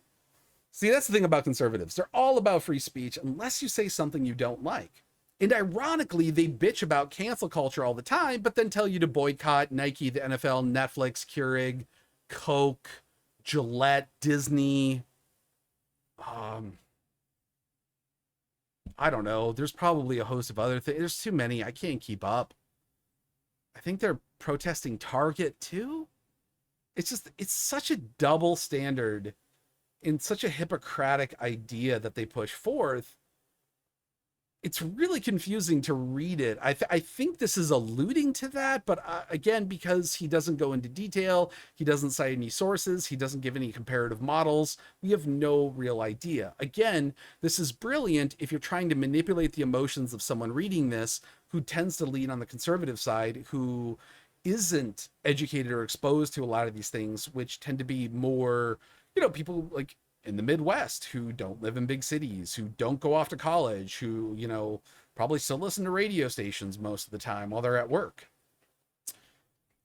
see, that's the thing about conservatives. They're all about free speech unless you say something you don't like. And ironically, they bitch about cancel culture all the time, but then tell you to boycott Nike, the NFL, Netflix, Keurig, Coke, Gillette, Disney. Um, I don't know. There's probably a host of other things. There's too many. I can't keep up. I think they're protesting Target too. It's just, it's such a double standard and such a Hippocratic idea that they push forth. It's really confusing to read it. I think this is alluding to that, but again, because he doesn't go into detail, he doesn't cite any sources, he doesn't give any comparative models, we have no real idea. Again, this is brilliant if you're trying to manipulate the emotions of someone reading this who tends to lean on the conservative side, who isn't educated or exposed to a lot of these things, which tend to be more, people like in the Midwest who don't live in big cities, who don't go off to college, who, probably still listen to radio stations most of the time while they're at work.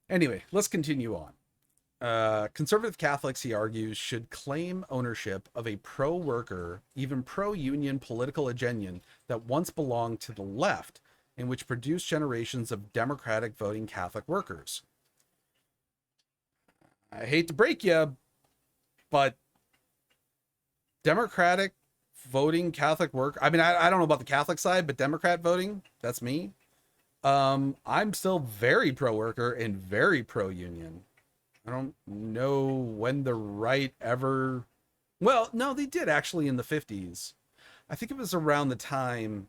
Anyway, let's continue on. Conservative Catholics, he argues, should claim ownership of a pro worker, even pro union political agenda that once belonged to the left and which produced generations of Democratic voting Catholic workers. I hate to break you, but Democratic voting Catholic work. I mean, I don't know about the Catholic side, but Democrat voting, that's me. I'm still very pro worker and very pro union. I don't know when the right ever. Well, no, they did actually in the 50s. I think it was around the time.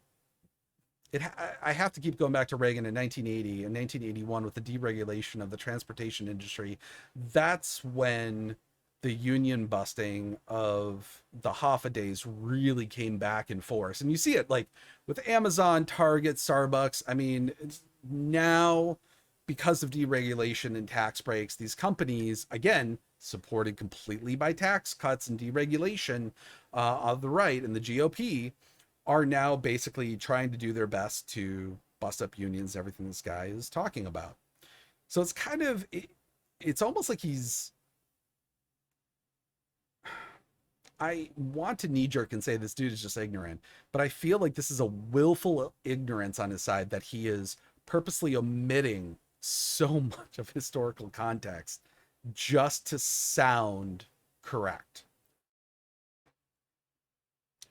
I have to keep going back to Reagan in 1980 and 1981 with the deregulation of the transportation industry. That's when the union busting of the Hoffa days really came back in force. And you see it like with Amazon, Target, Starbucks. I mean, now because of deregulation and tax breaks, these companies, again, supported completely by tax cuts and deregulation of the right and the GOP, are now basically trying to do their best to bust up unions, everything this guy is talking about. So it's kind of, it's almost like he's, I want to knee jerk and say this dude is just ignorant, but I feel like this is a willful ignorance on his side, that he is purposely omitting so much of historical context just to sound correct.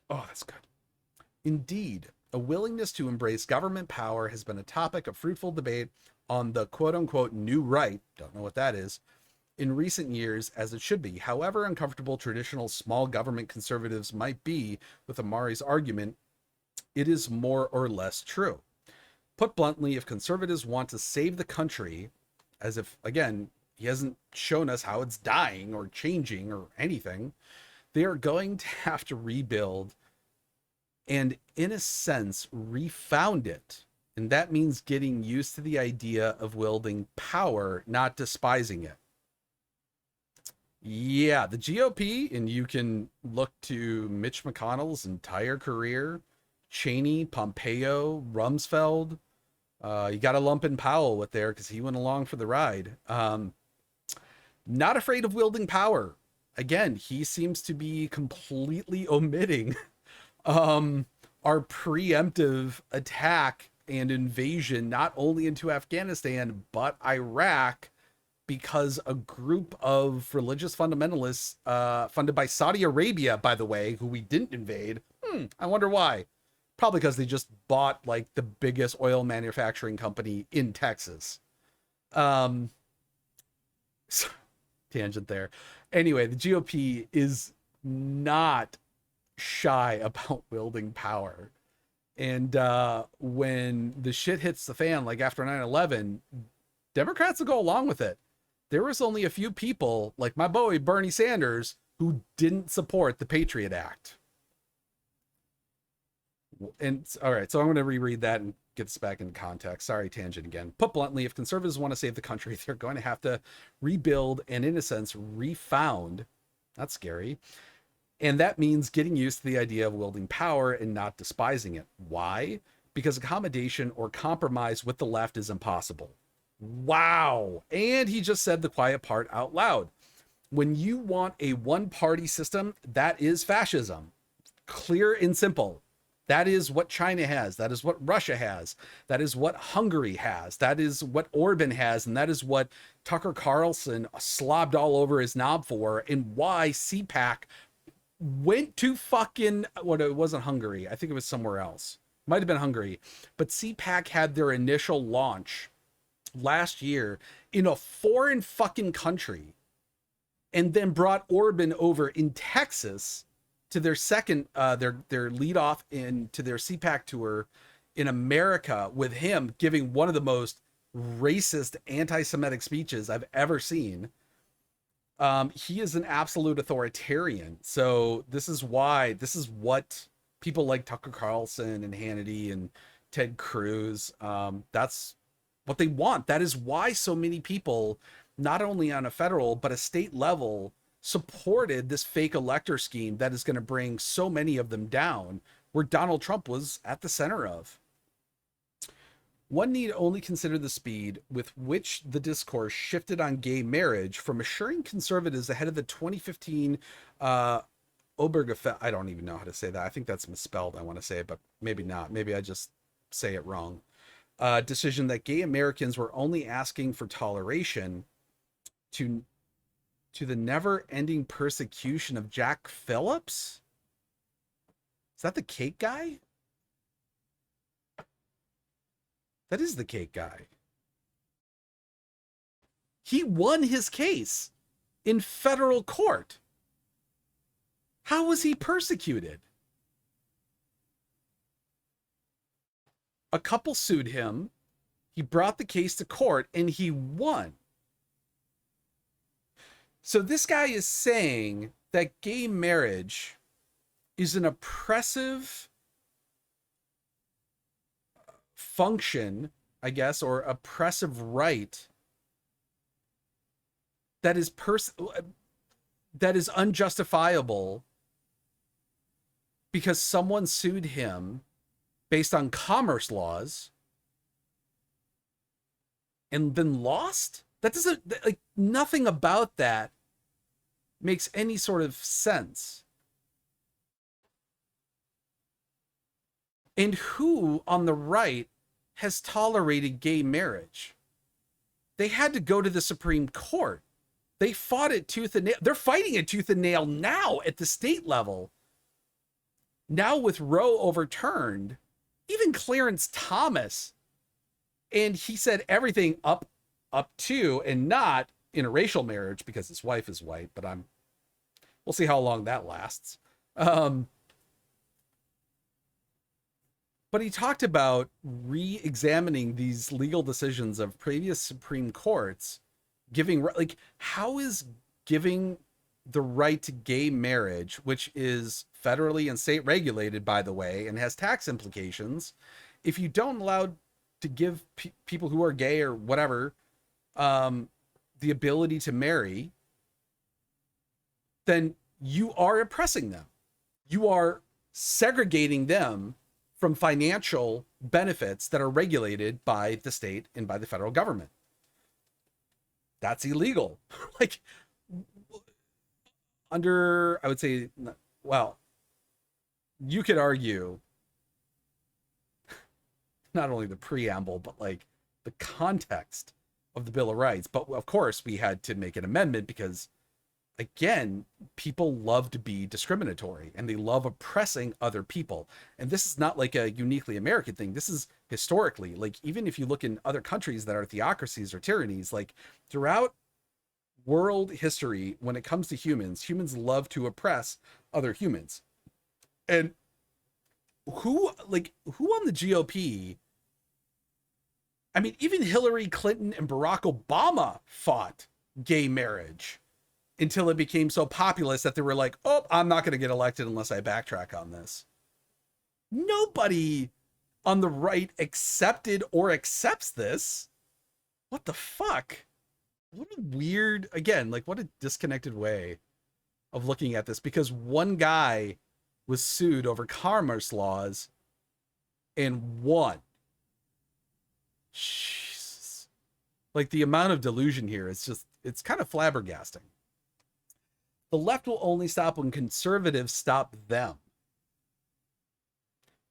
Oh, that's good. Indeed, a willingness to embrace government power has been a topic of fruitful debate on the quote unquote new right, don't know what that is, in recent years, as it should be. However uncomfortable traditional small government conservatives might be with Amari's argument, it is more or less true. Put bluntly, if conservatives want to save the country, as if, again, he hasn't shown us how it's dying or changing or anything, they are going to have to rebuild and, in a sense, refound it. And that means getting used to the idea of wielding power, not despising it. Yeah, the GOP, and you can look to Mitch McConnell's entire career, Cheney, Pompeo, Rumsfeld. You got to lump in Powell with there because he went along for the ride. Not afraid of wielding power. Again, he seems to be completely omitting our preemptive attack and invasion, not only into Afghanistan, but Iraq, because a group of religious fundamentalists, funded by Saudi Arabia, by the way, who we didn't invade. I wonder why. Probably because they just bought like the biggest oil manufacturing company in Texas. Um, tangent there. Anyway, the GOP is not shy about wielding power. And when the shit hits the fan, like after 9/11, Democrats will go along with it. There was only a few people, like my boy Bernie Sanders, who didn't support the Patriot Act. And all right, so I'm going to reread that and get this back into context. Sorry, tangent again. Put bluntly, if conservatives want to save the country, they're going to have to rebuild and, in a sense, refound. That's scary. And that means getting used to the idea of wielding power and not despising it. Why? Because accommodation or compromise with the left is impossible. Wow. And he just said the quiet part out loud. When you want a one-party system, that is fascism. Clear and simple. That is what China has. That is what Russia has. That is what Hungary has. That is what Orban has. And that is what Tucker Carlson slobbed all over his knob for, and why CPAC went to fucking, what, it wasn't Hungary. I think it was somewhere else. Might have been Hungary. But CPAC had their initial launch last year in a foreign fucking country, and then brought Orban over in Texas to their second, their lead off into their CPAC tour in America, with him giving one of the most racist anti-Semitic speeches I've ever seen. He is an absolute authoritarian. So this is what people like Tucker Carlson and Hannity and Ted Cruz, that's what they want. That is why so many people, not only on a federal, but a state level, supported this fake elector scheme that is going to bring so many of them down, where Donald Trump was at the center of. One need only consider the speed with which the discourse shifted on gay marriage from assuring conservatives ahead of the 2015 Obergefell. I don't even know how to say that. I think that's misspelled. I want to say it, but maybe not. Maybe I just say it wrong. Decision that gay Americans were only asking for toleration to the never-ending persecution of Jack Phillips. Is that the cake guy? That is the cake guy. He won his case in federal court. How was he persecuted? A couple sued him. He brought the case to court and he won. So this guy is saying that gay marriage is an oppressive function, I guess, or oppressive right that is unjustifiable because someone sued him based on commerce laws and then lost? That doesn't, like, nothing about that makes any sort of sense. And who on the right has tolerated gay marriage? They had to go to the Supreme Court. They fought it tooth and nail. They're fighting it tooth and nail now at the state level. Now with Roe overturned, even Clarence Thomas, and he said everything up to and not interracial marriage because his wife is white, but we'll see how long that lasts. But he talked about re-examining these legal decisions of previous Supreme Courts, giving, like, how is giving the right to gay marriage, which is federally and state regulated, by the way, and has tax implications, if you don't allow to give people who are gay or whatever the ability to marry, then you are oppressing them. You are segregating them from financial benefits that are regulated by the state and by the federal government. That's illegal. Like, under, I would say, well, you could argue not only the preamble, but like the context of the Bill of Rights. But of course, we had to make an amendment because, again, people love to be discriminatory and they love oppressing other people. And this is not like a uniquely American thing. This is historically, like, even if you look in other countries that are theocracies or tyrannies, like throughout world history, when it comes to humans, humans love to oppress other humans. And who on the GOP, I mean, even Hillary Clinton and Barack Obama fought gay marriage until it became so populist that they were like, oh, I'm not going to get elected unless I backtrack on this. Nobody on the right accepted or accepts this. What the fuck? What a weird, again, like what a disconnected way of looking at this, because one guy was sued over commerce laws and won. Jesus. Like the amount of delusion here, it's kind of flabbergasting. The left will only stop when conservatives stop them,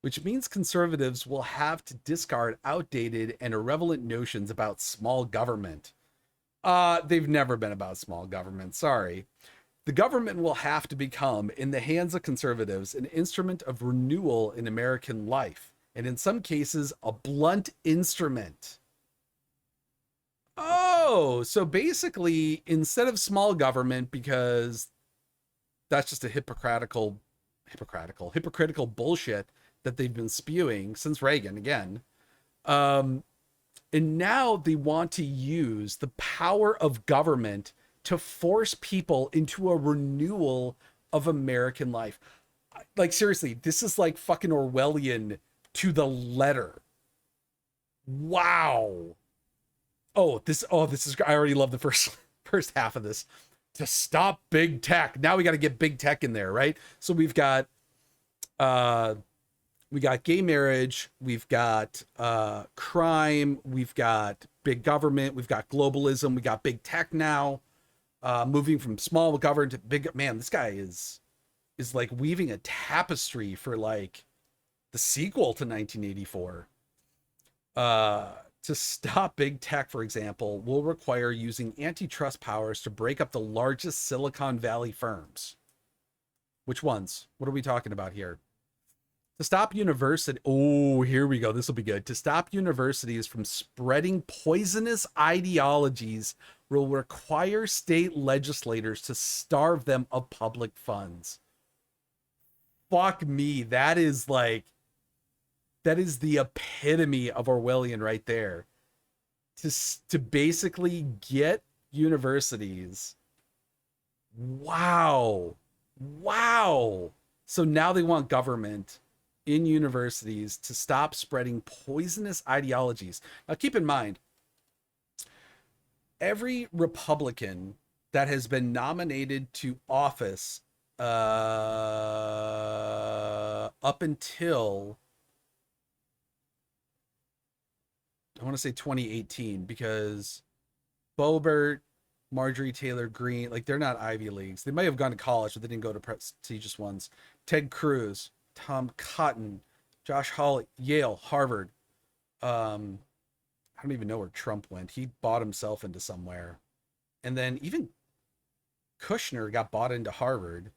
which means conservatives will have to discard outdated and irrelevant notions about small government. They've never been about small government. Sorry. The government will have to become, in the hands of conservatives, an instrument of renewal in American life, and in some cases, a blunt instrument. Oh, so basically, instead of small government, because that's just a hypocritical bullshit that they've been spewing since Reagan again. And now they want to use the power of government to force people into a renewal of American life. Like, seriously, this is like fucking Orwellian to the letter. Wow. This is, I already love the first half of this. To stop big tech. Now we got to get big tech in there, right? So we've got gay marriage, we've got crime, we've got big government, we've got globalism, we got big tech now. Moving from small government to big, man, this guy is like weaving a tapestry for like the sequel to 1984. To stop big tech, for example, will require using antitrust powers to break up the largest Silicon Valley firms. Which ones? What are we talking about here? To stop university. Oh, here we go. This will be good. To stop universities from spreading poisonous ideologies will require state legislators to starve them of public funds. Fuck me. That is the epitome of Orwellian right there. To basically get universities. Wow. So now they want government in universities to stop spreading poisonous ideologies. Now keep in mind, every Republican that has been nominated to office up until, I want to say 2018, because Boebert, Marjorie Taylor Greene, like they're not Ivy Leagues. They might have gone to college, but they didn't go to prestigious ones. Ted Cruz, Tom Cotton, Josh Hawley, Yale, Harvard. I don't even know where Trump went. He bought himself into somewhere. And then even Kushner got bought into Harvard.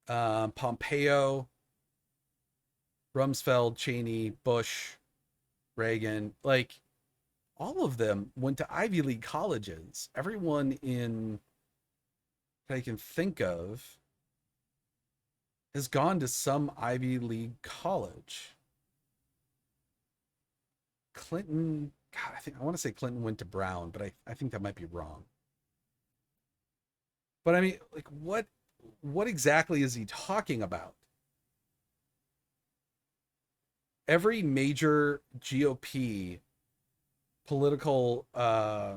Pompeo, Rumsfeld, Cheney, Bush, Reagan, like all of them went to Ivy League colleges. Everyone in that I can think of has gone to some Ivy League college. Clinton, God, I want to say Clinton went to Brown, but I think that might be wrong. But I mean, like, what exactly is he talking about? Every major GOP political, I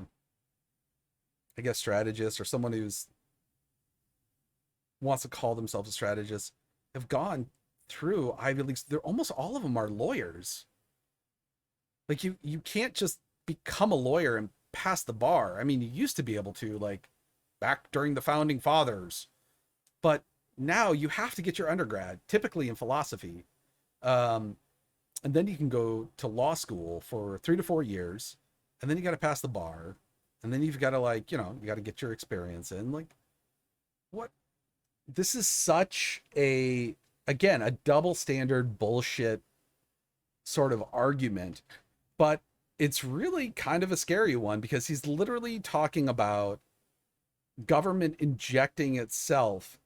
guess, strategist, or someone who's wants to call themselves a strategist, have gone through Ivy Leagues. They're almost all of them are lawyers. Like you can't just become a lawyer and pass the bar. I mean, you used to be able to, like back during the founding fathers, but now you have to get your undergrad, typically in philosophy. And then you can go to law school for 3 to 4 years, and then you got to pass the bar, and then you've got to, like, you got to get your experience in. Like, what? This is such a double standard bullshit sort of argument, but it's really kind of a scary one, because he's literally talking about government injecting itself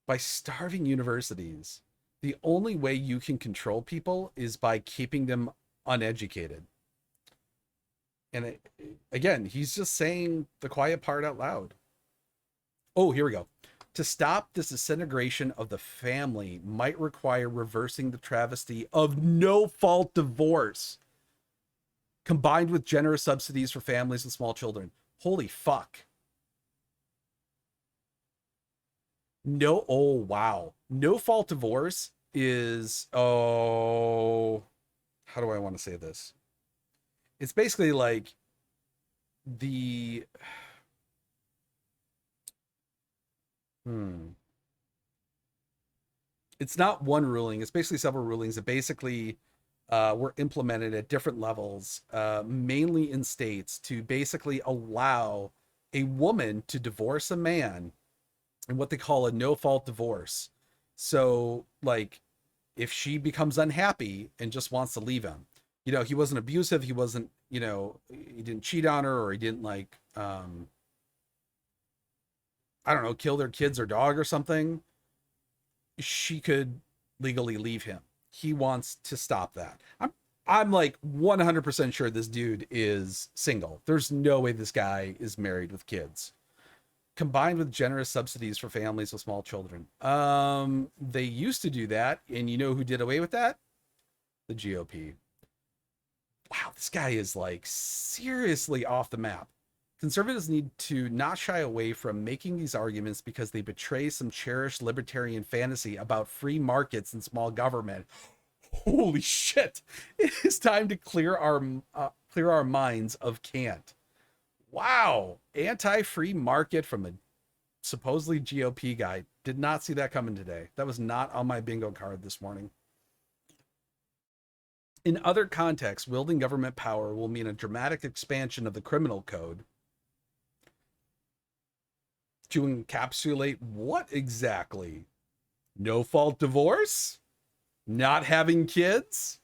by starving universities. The only way you can control people is by keeping them uneducated. And again, he's just saying the quiet part out loud. Oh, here we go. To stop this disintegration of the family might require reversing the travesty of no fault divorce combined with generous subsidies for families with small children. Holy fuck. No, oh, wow. No fault divorce is, oh, how do I want to say this? It's basically like the, hmm. It's not one ruling. It's basically several rulings that basically were implemented at different levels, mainly in states, to basically allow a woman to divorce a man in what they call a no fault divorce. So, like, if she becomes unhappy and just wants to leave him, he wasn't abusive, he wasn't, he didn't cheat on her, or he didn't, like, I don't know, kill their kids or dog or something, she could legally leave him. He wants to stop that. I'm like 100% sure this dude is single. There's no way this guy is married with kids. Combined with generous subsidies for families with small children. They used to do that, and you know who did away with that? The GOP. Wow, this guy is like seriously off the map. Conservatives need to not shy away from making these arguments because they betray some cherished libertarian fantasy about free markets and small government. Holy shit! It is time to clear our minds of cant. Wow, anti-free market from a supposedly GOP guy. Did not see that coming today. That was not on my bingo card this morning. In other contexts, wielding government power will mean a dramatic expansion of the criminal code. To encapsulate what exactly? No fault divorce? Not having kids?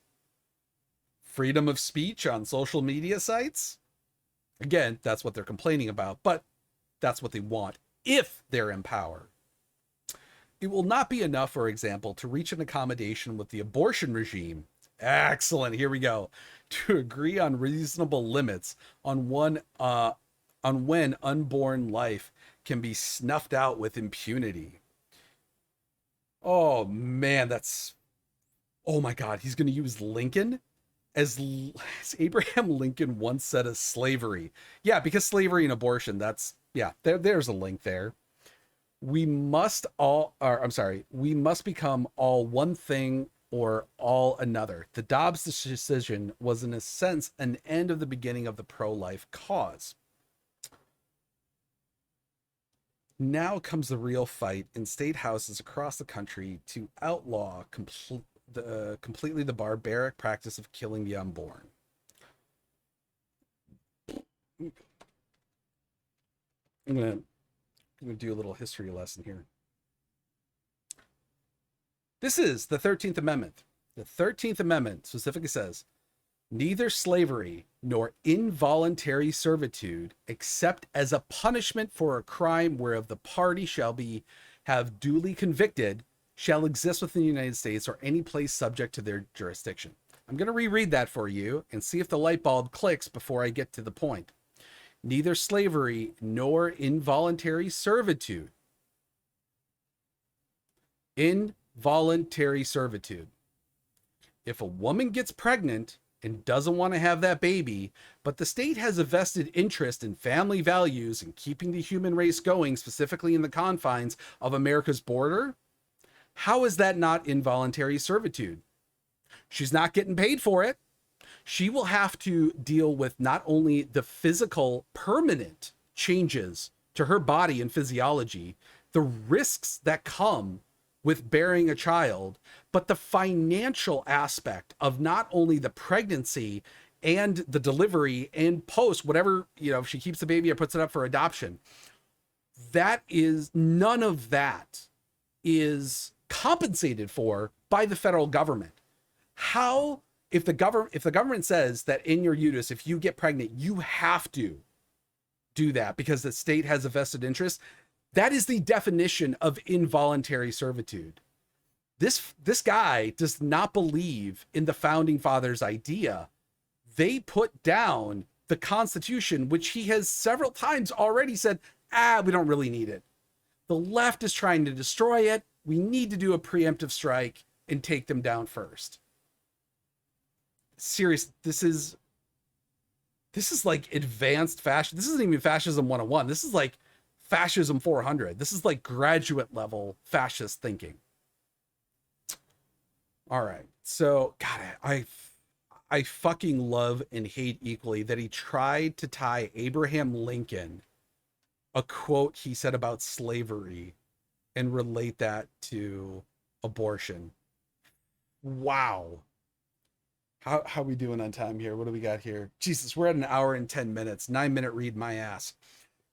Freedom of speech on social media sites? Again, that's what they're complaining about, but that's what they want if they're in power. It will not be enough, for example, to reach an accommodation with the abortion regime. Excellent. Here we go. To agree on reasonable limits on when unborn life can be snuffed out with impunity. Oh man, oh my God, he's going to use Lincoln as Abraham Lincoln once said of slavery. Yeah, because slavery and abortion, there's a link there. We must become all one thing or all another. The Dobbs decision was, in a sense, an end of the beginning of the pro-life cause. Now comes the real fight in state houses across the country to outlaw completely the barbaric practice of killing the unborn. I'm gonna do a little history lesson here. This is the 13th Amendment. The 13th Amendment specifically says, neither slavery nor involuntary servitude, except as a punishment for a crime whereof the party shall have duly convicted, shall exist within the United States or any place subject to their jurisdiction. I'm going to reread that for you and see if the light bulb clicks before I get to the point. Neither slavery nor involuntary servitude. Involuntary servitude. If a woman gets pregnant and doesn't want to have that baby, but the state has a vested interest in family values and keeping the human race going, specifically in the confines of America's border, how is that not involuntary servitude? She's not getting paid for it. She will have to deal with not only the physical permanent changes to her body and physiology, the risks that come with bearing a child, but the financial aspect of not only the pregnancy and the delivery and post, whatever, if she keeps the baby or puts it up for adoption, none of that is compensated for by the federal government. How, if the government says that in your uterus, if you get pregnant, you have to do that because the state has a vested interest. That is the definition of involuntary servitude. This guy does not believe in the founding fathers' idea. They put down the Constitution, which he has several times already said, we don't really need it. The left is trying to destroy it. We need to do a preemptive strike and take them down first. Serious, this is like advanced fascism. This isn't even fascism 101. This is like fascism 400. This is like graduate level fascist thinking. All right. So, God, I fucking love and hate equally that he tried to tie Abraham Lincoln, a quote he said about slavery, and relate that to abortion. Wow. How we doing on time here? What do we got here? Jesus, we're at an hour and 10 minutes. 9-minute read, my ass.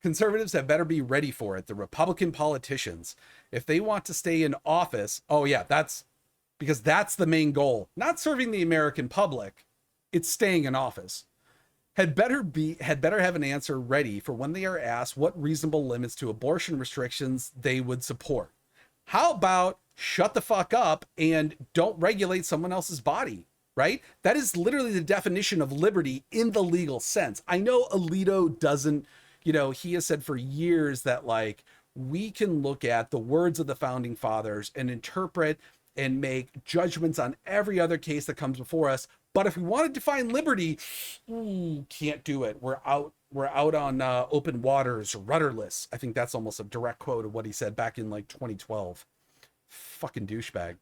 Conservatives have better be ready for it. The Republican politicians, if they want to stay in office, oh yeah, that's because that's the main goal. Not serving the American public, it's staying in office. Had better have an answer ready for when they are asked what reasonable limits to abortion restrictions they would support. How about shut the fuck up and don't regulate someone else's body? Right? That is literally the definition of liberty in the legal sense. I know Alito doesn't, he has said for years that like we can look at the words of the founding fathers and interpret and make judgments on every other case that comes before us. But if we want to define liberty, can't do it. We're out on open waters, rudderless. I think that's almost a direct quote of what he said back in like 2012. Fucking douchebag.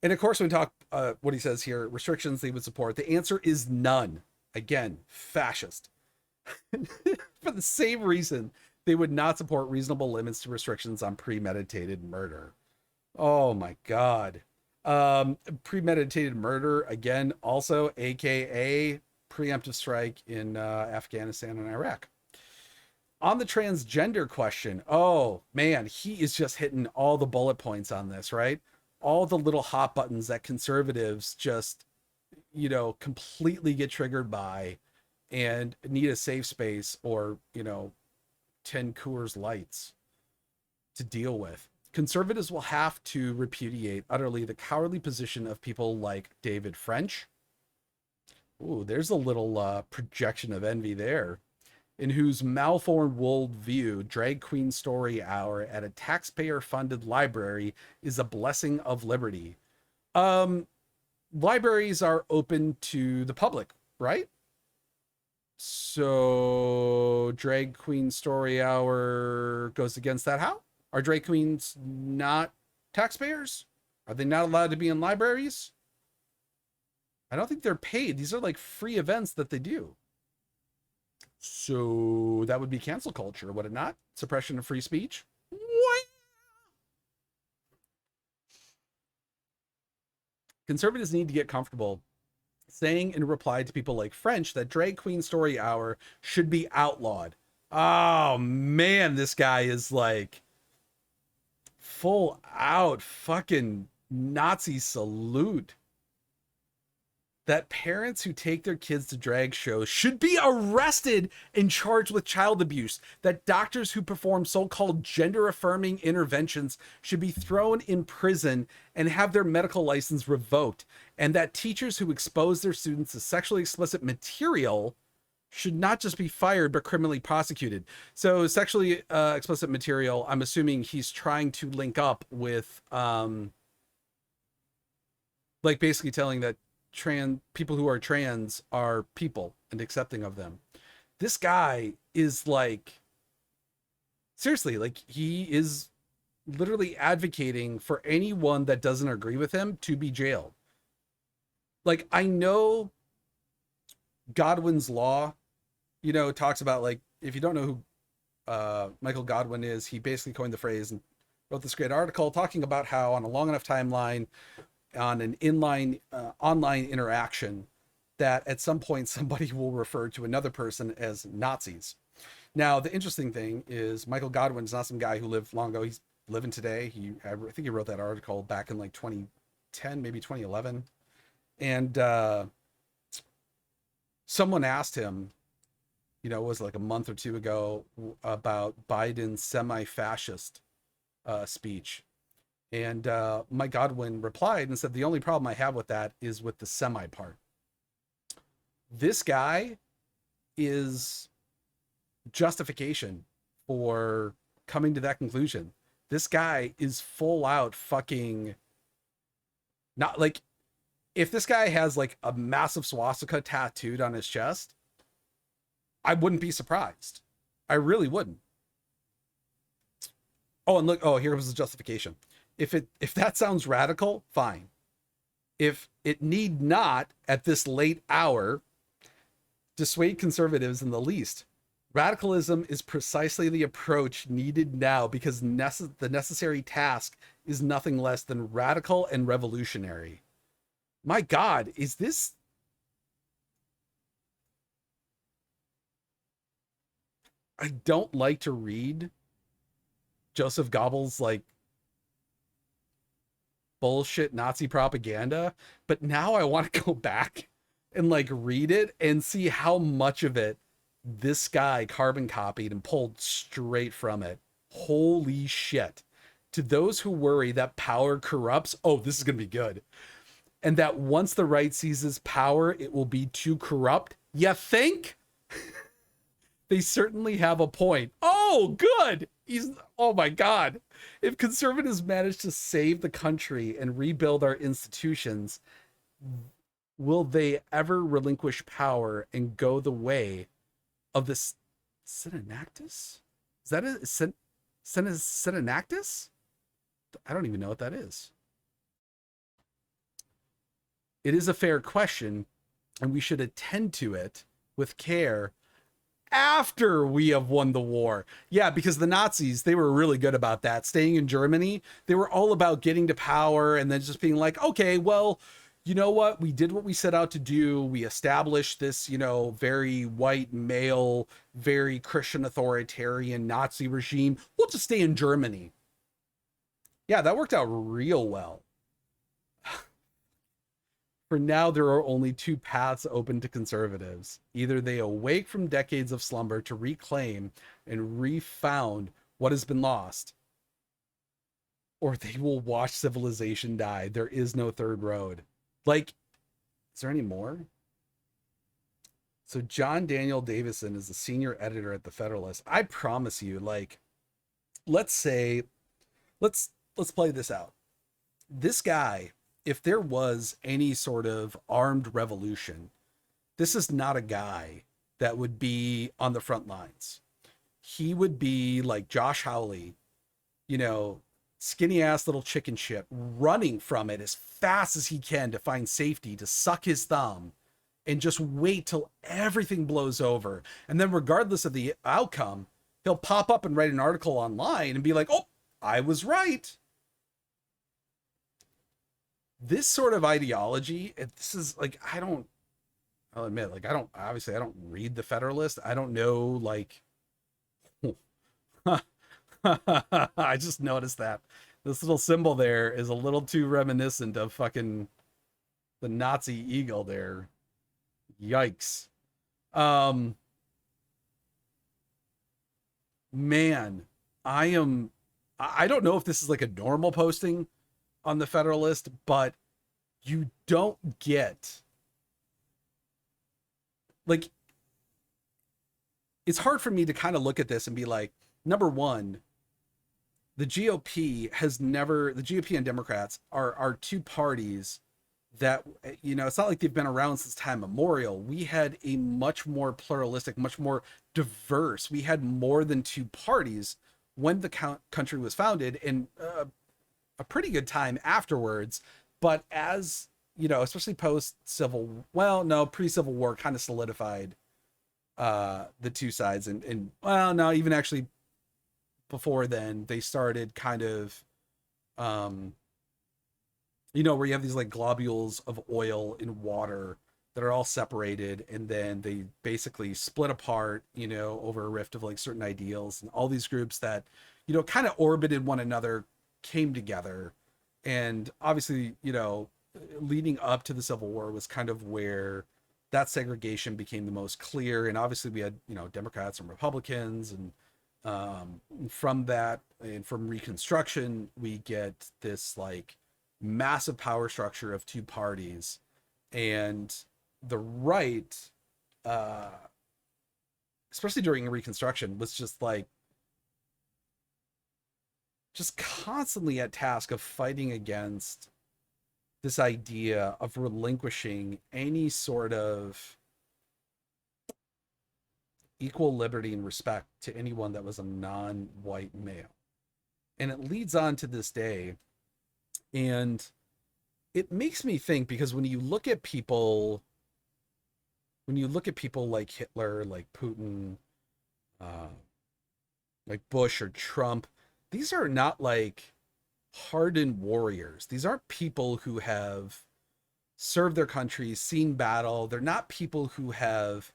And of course, when we talk what he says here, restrictions they would support, the answer is none. Again, fascist. For the same reason, they would not support reasonable limits to restrictions on premeditated murder. Oh my God. Premeditated murder, again, also, AKA preemptive strike in Afghanistan and Iraq. On the transgender question, oh man, he is just hitting all the bullet points on this, right? All the little hot buttons that conservatives just, completely get triggered by and need a safe space or, 10 Coors Lights to deal with. Conservatives will have to repudiate utterly the cowardly position of people like David French. Ooh, there's a little projection of envy there. In whose malformed worldview, drag queen story hour at a taxpayer-funded library is a blessing of liberty. Libraries are open to the public, right? So drag queen story hour goes against that. How? Are drag queens not taxpayers? Are they not allowed to be in libraries? I don't think they're paid. These are like free events that they do. So that would be cancel culture, would it not? Suppression of free speech? What? Conservatives need to get comfortable saying in reply to people like French that drag queen story hour should be outlawed. Oh man, this guy is like full out fucking Nazi salute. That parents who take their kids to drag shows should be arrested and charged with child abuse. That doctors who perform so-called gender-affirming interventions should be thrown in prison and have their medical license revoked. And that teachers who expose their students to sexually explicit material should not just be fired, but criminally prosecuted. So sexually explicit material, I'm assuming he's trying to link up with, like basically telling that trans people who are trans are people and accepting of them. This guy is like, seriously, like he is literally advocating for anyone that doesn't agree with him to be jailed. Like, I know Godwin's law, talks about like, if you don't know who Michael Godwin is, he basically coined the phrase and wrote this great article talking about how on a long enough timeline, on an inline online interaction, that at some point somebody will refer to another person as Nazis. Now, the interesting thing is Michael Godwin is not some guy who lived long ago. He's living today. I think he wrote that article back in like 2010, maybe 2011. And someone asked him, it was like a month or two ago about Biden's semi-fascist speech. And Mike Godwin replied and said, the only problem I have with that is with the semi part. This guy is justification for coming to that conclusion. This guy is full out fucking not like, if this guy has like a massive swastika tattooed on his chest, I wouldn't be surprised. I really wouldn't. Oh, and look, oh, here was the justification. If that sounds radical, fine. If it need not at this late hour dissuade conservatives in the least, radicalism is precisely the approach needed now because the necessary task is nothing less than radical and revolutionary. My God, is this? I don't like to read Joseph Goebbels' like bullshit Nazi propaganda, but now I want to go back and like read it and see how much of it this guy carbon copied and pulled straight from it. Holy shit. To those who worry that power corrupts, oh, this is going to be good. And that once the right seizes power, it will be too corrupt. You think? They certainly have a point. Oh, good. Oh my God. If conservatives manage to save the country and rebuild our institutions, will they ever relinquish power and go the way of this Synenactus? Is that a Synenactus? I don't even know what that is. It is a fair question, and we should attend to it with care after we have won the war. Yeah, because the Nazis, they were really good about that. Staying in Germany, they were all about getting to power and then just being like, okay, well, you know what? We did what we set out to do. We established this, very white male, very Christian authoritarian Nazi regime. We'll just stay in Germany. Yeah, that worked out real well. For now, there are only two paths open to conservatives. Either they awake from decades of slumber to reclaim and refound what has been lost, or they will watch civilization die. There is no third road. Like, is there any more? So John Daniel Davison is the senior editor at the Federalist. I promise you, like, let's play this out. This guy, if there was any sort of armed revolution, this is not a guy that would be on the front lines. He would be like Josh Hawley, skinny ass little chicken shit, running from it as fast as he can to find safety, to suck his thumb and just wait till everything blows over. And then regardless of the outcome, he'll pop up and write an article online and be like, oh, I was right. This sort of ideology, this is like, I'll admit, like, I don't read the Federalist. I don't know, like, I just noticed that this little symbol there is a little too reminiscent of fucking the Nazi eagle there. Yikes. Man, I don't know if this is like a normal posting on the Federalist, but you don't get, like, it's hard for me to kind of look at this and be like, number one, the GOP and Democrats are two parties that, it's not like they've been around since time immemorial. We had a much more pluralistic, much more diverse, we had more than two parties when the country was founded, and a pretty good time afterwards. But as especially pre-Civil War kind of solidified the two sides, and well, no, even actually before then they started kind of where you have these like globules of oil in water that are all separated, and then they basically split apart over a rift of like certain ideals, and all these groups that kind of orbited one another came together. And obviously leading up to the Civil War was kind of where that segregation became the most clear. And obviously we had, Democrats and Republicans, and from that and from Reconstruction, we get this like massive power structure of two parties. And the right, uh, especially during Reconstruction, was just like, just constantly at task of fighting against this idea of relinquishing any sort of equal liberty and respect to anyone that was a non-white male. And it leads on to this day. And it makes me think, because when you look at people like Hitler, like Putin, uh, like Bush or Trump, these are not like hardened warriors. These aren't people who have served their country, seen battle. They're not people who have,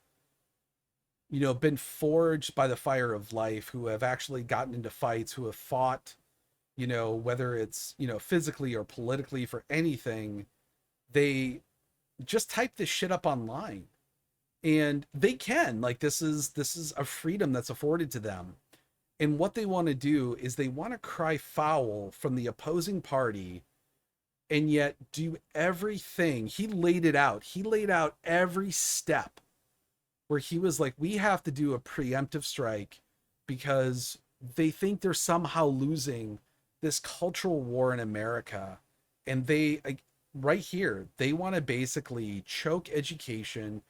been forged by the fire of life, who have actually gotten into fights, who have fought, whether it's, physically or politically for anything. They just type this shit up online, and they can, like, this is a freedom that's afforded to them. And what they want to do is they want to cry foul from the opposing party, and yet do everything. He laid out every step where he was like, we have to do a preemptive strike because they think they're somehow losing this cultural war in America. And they, like, right here, they want to basically choke education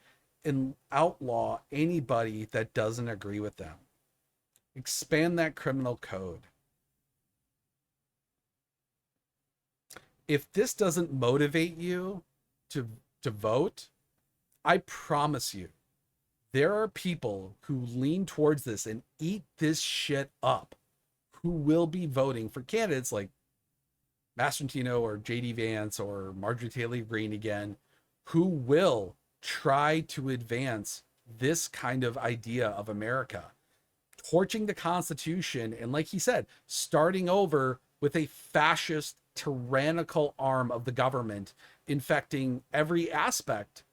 and outlaw anybody that doesn't agree with them. Expand that criminal code. If this doesn't motivate you to vote, I promise you, there are people who lean towards this and eat this shit up, who will be voting for candidates like Mastrantino or JD Vance or Marjorie Taylor Greene again, who will try to advance this kind of idea of America, torching the Constitution, and, like he said, starting over with a fascist, tyrannical arm of the government infecting every aspect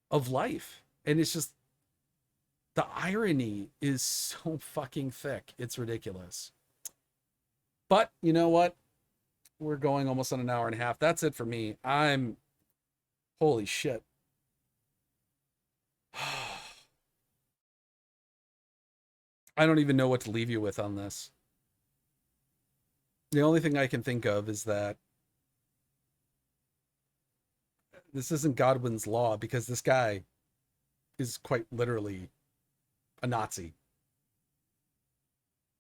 of life. And it's just, the irony is so fucking thick. It's ridiculous. But you know what? We're going almost on an hour and a half. That's it for me. Holy shit. I don't even know what to leave you with on this. The only thing I can think of is that this isn't Godwin's law, because this guy is quite literally a Nazi.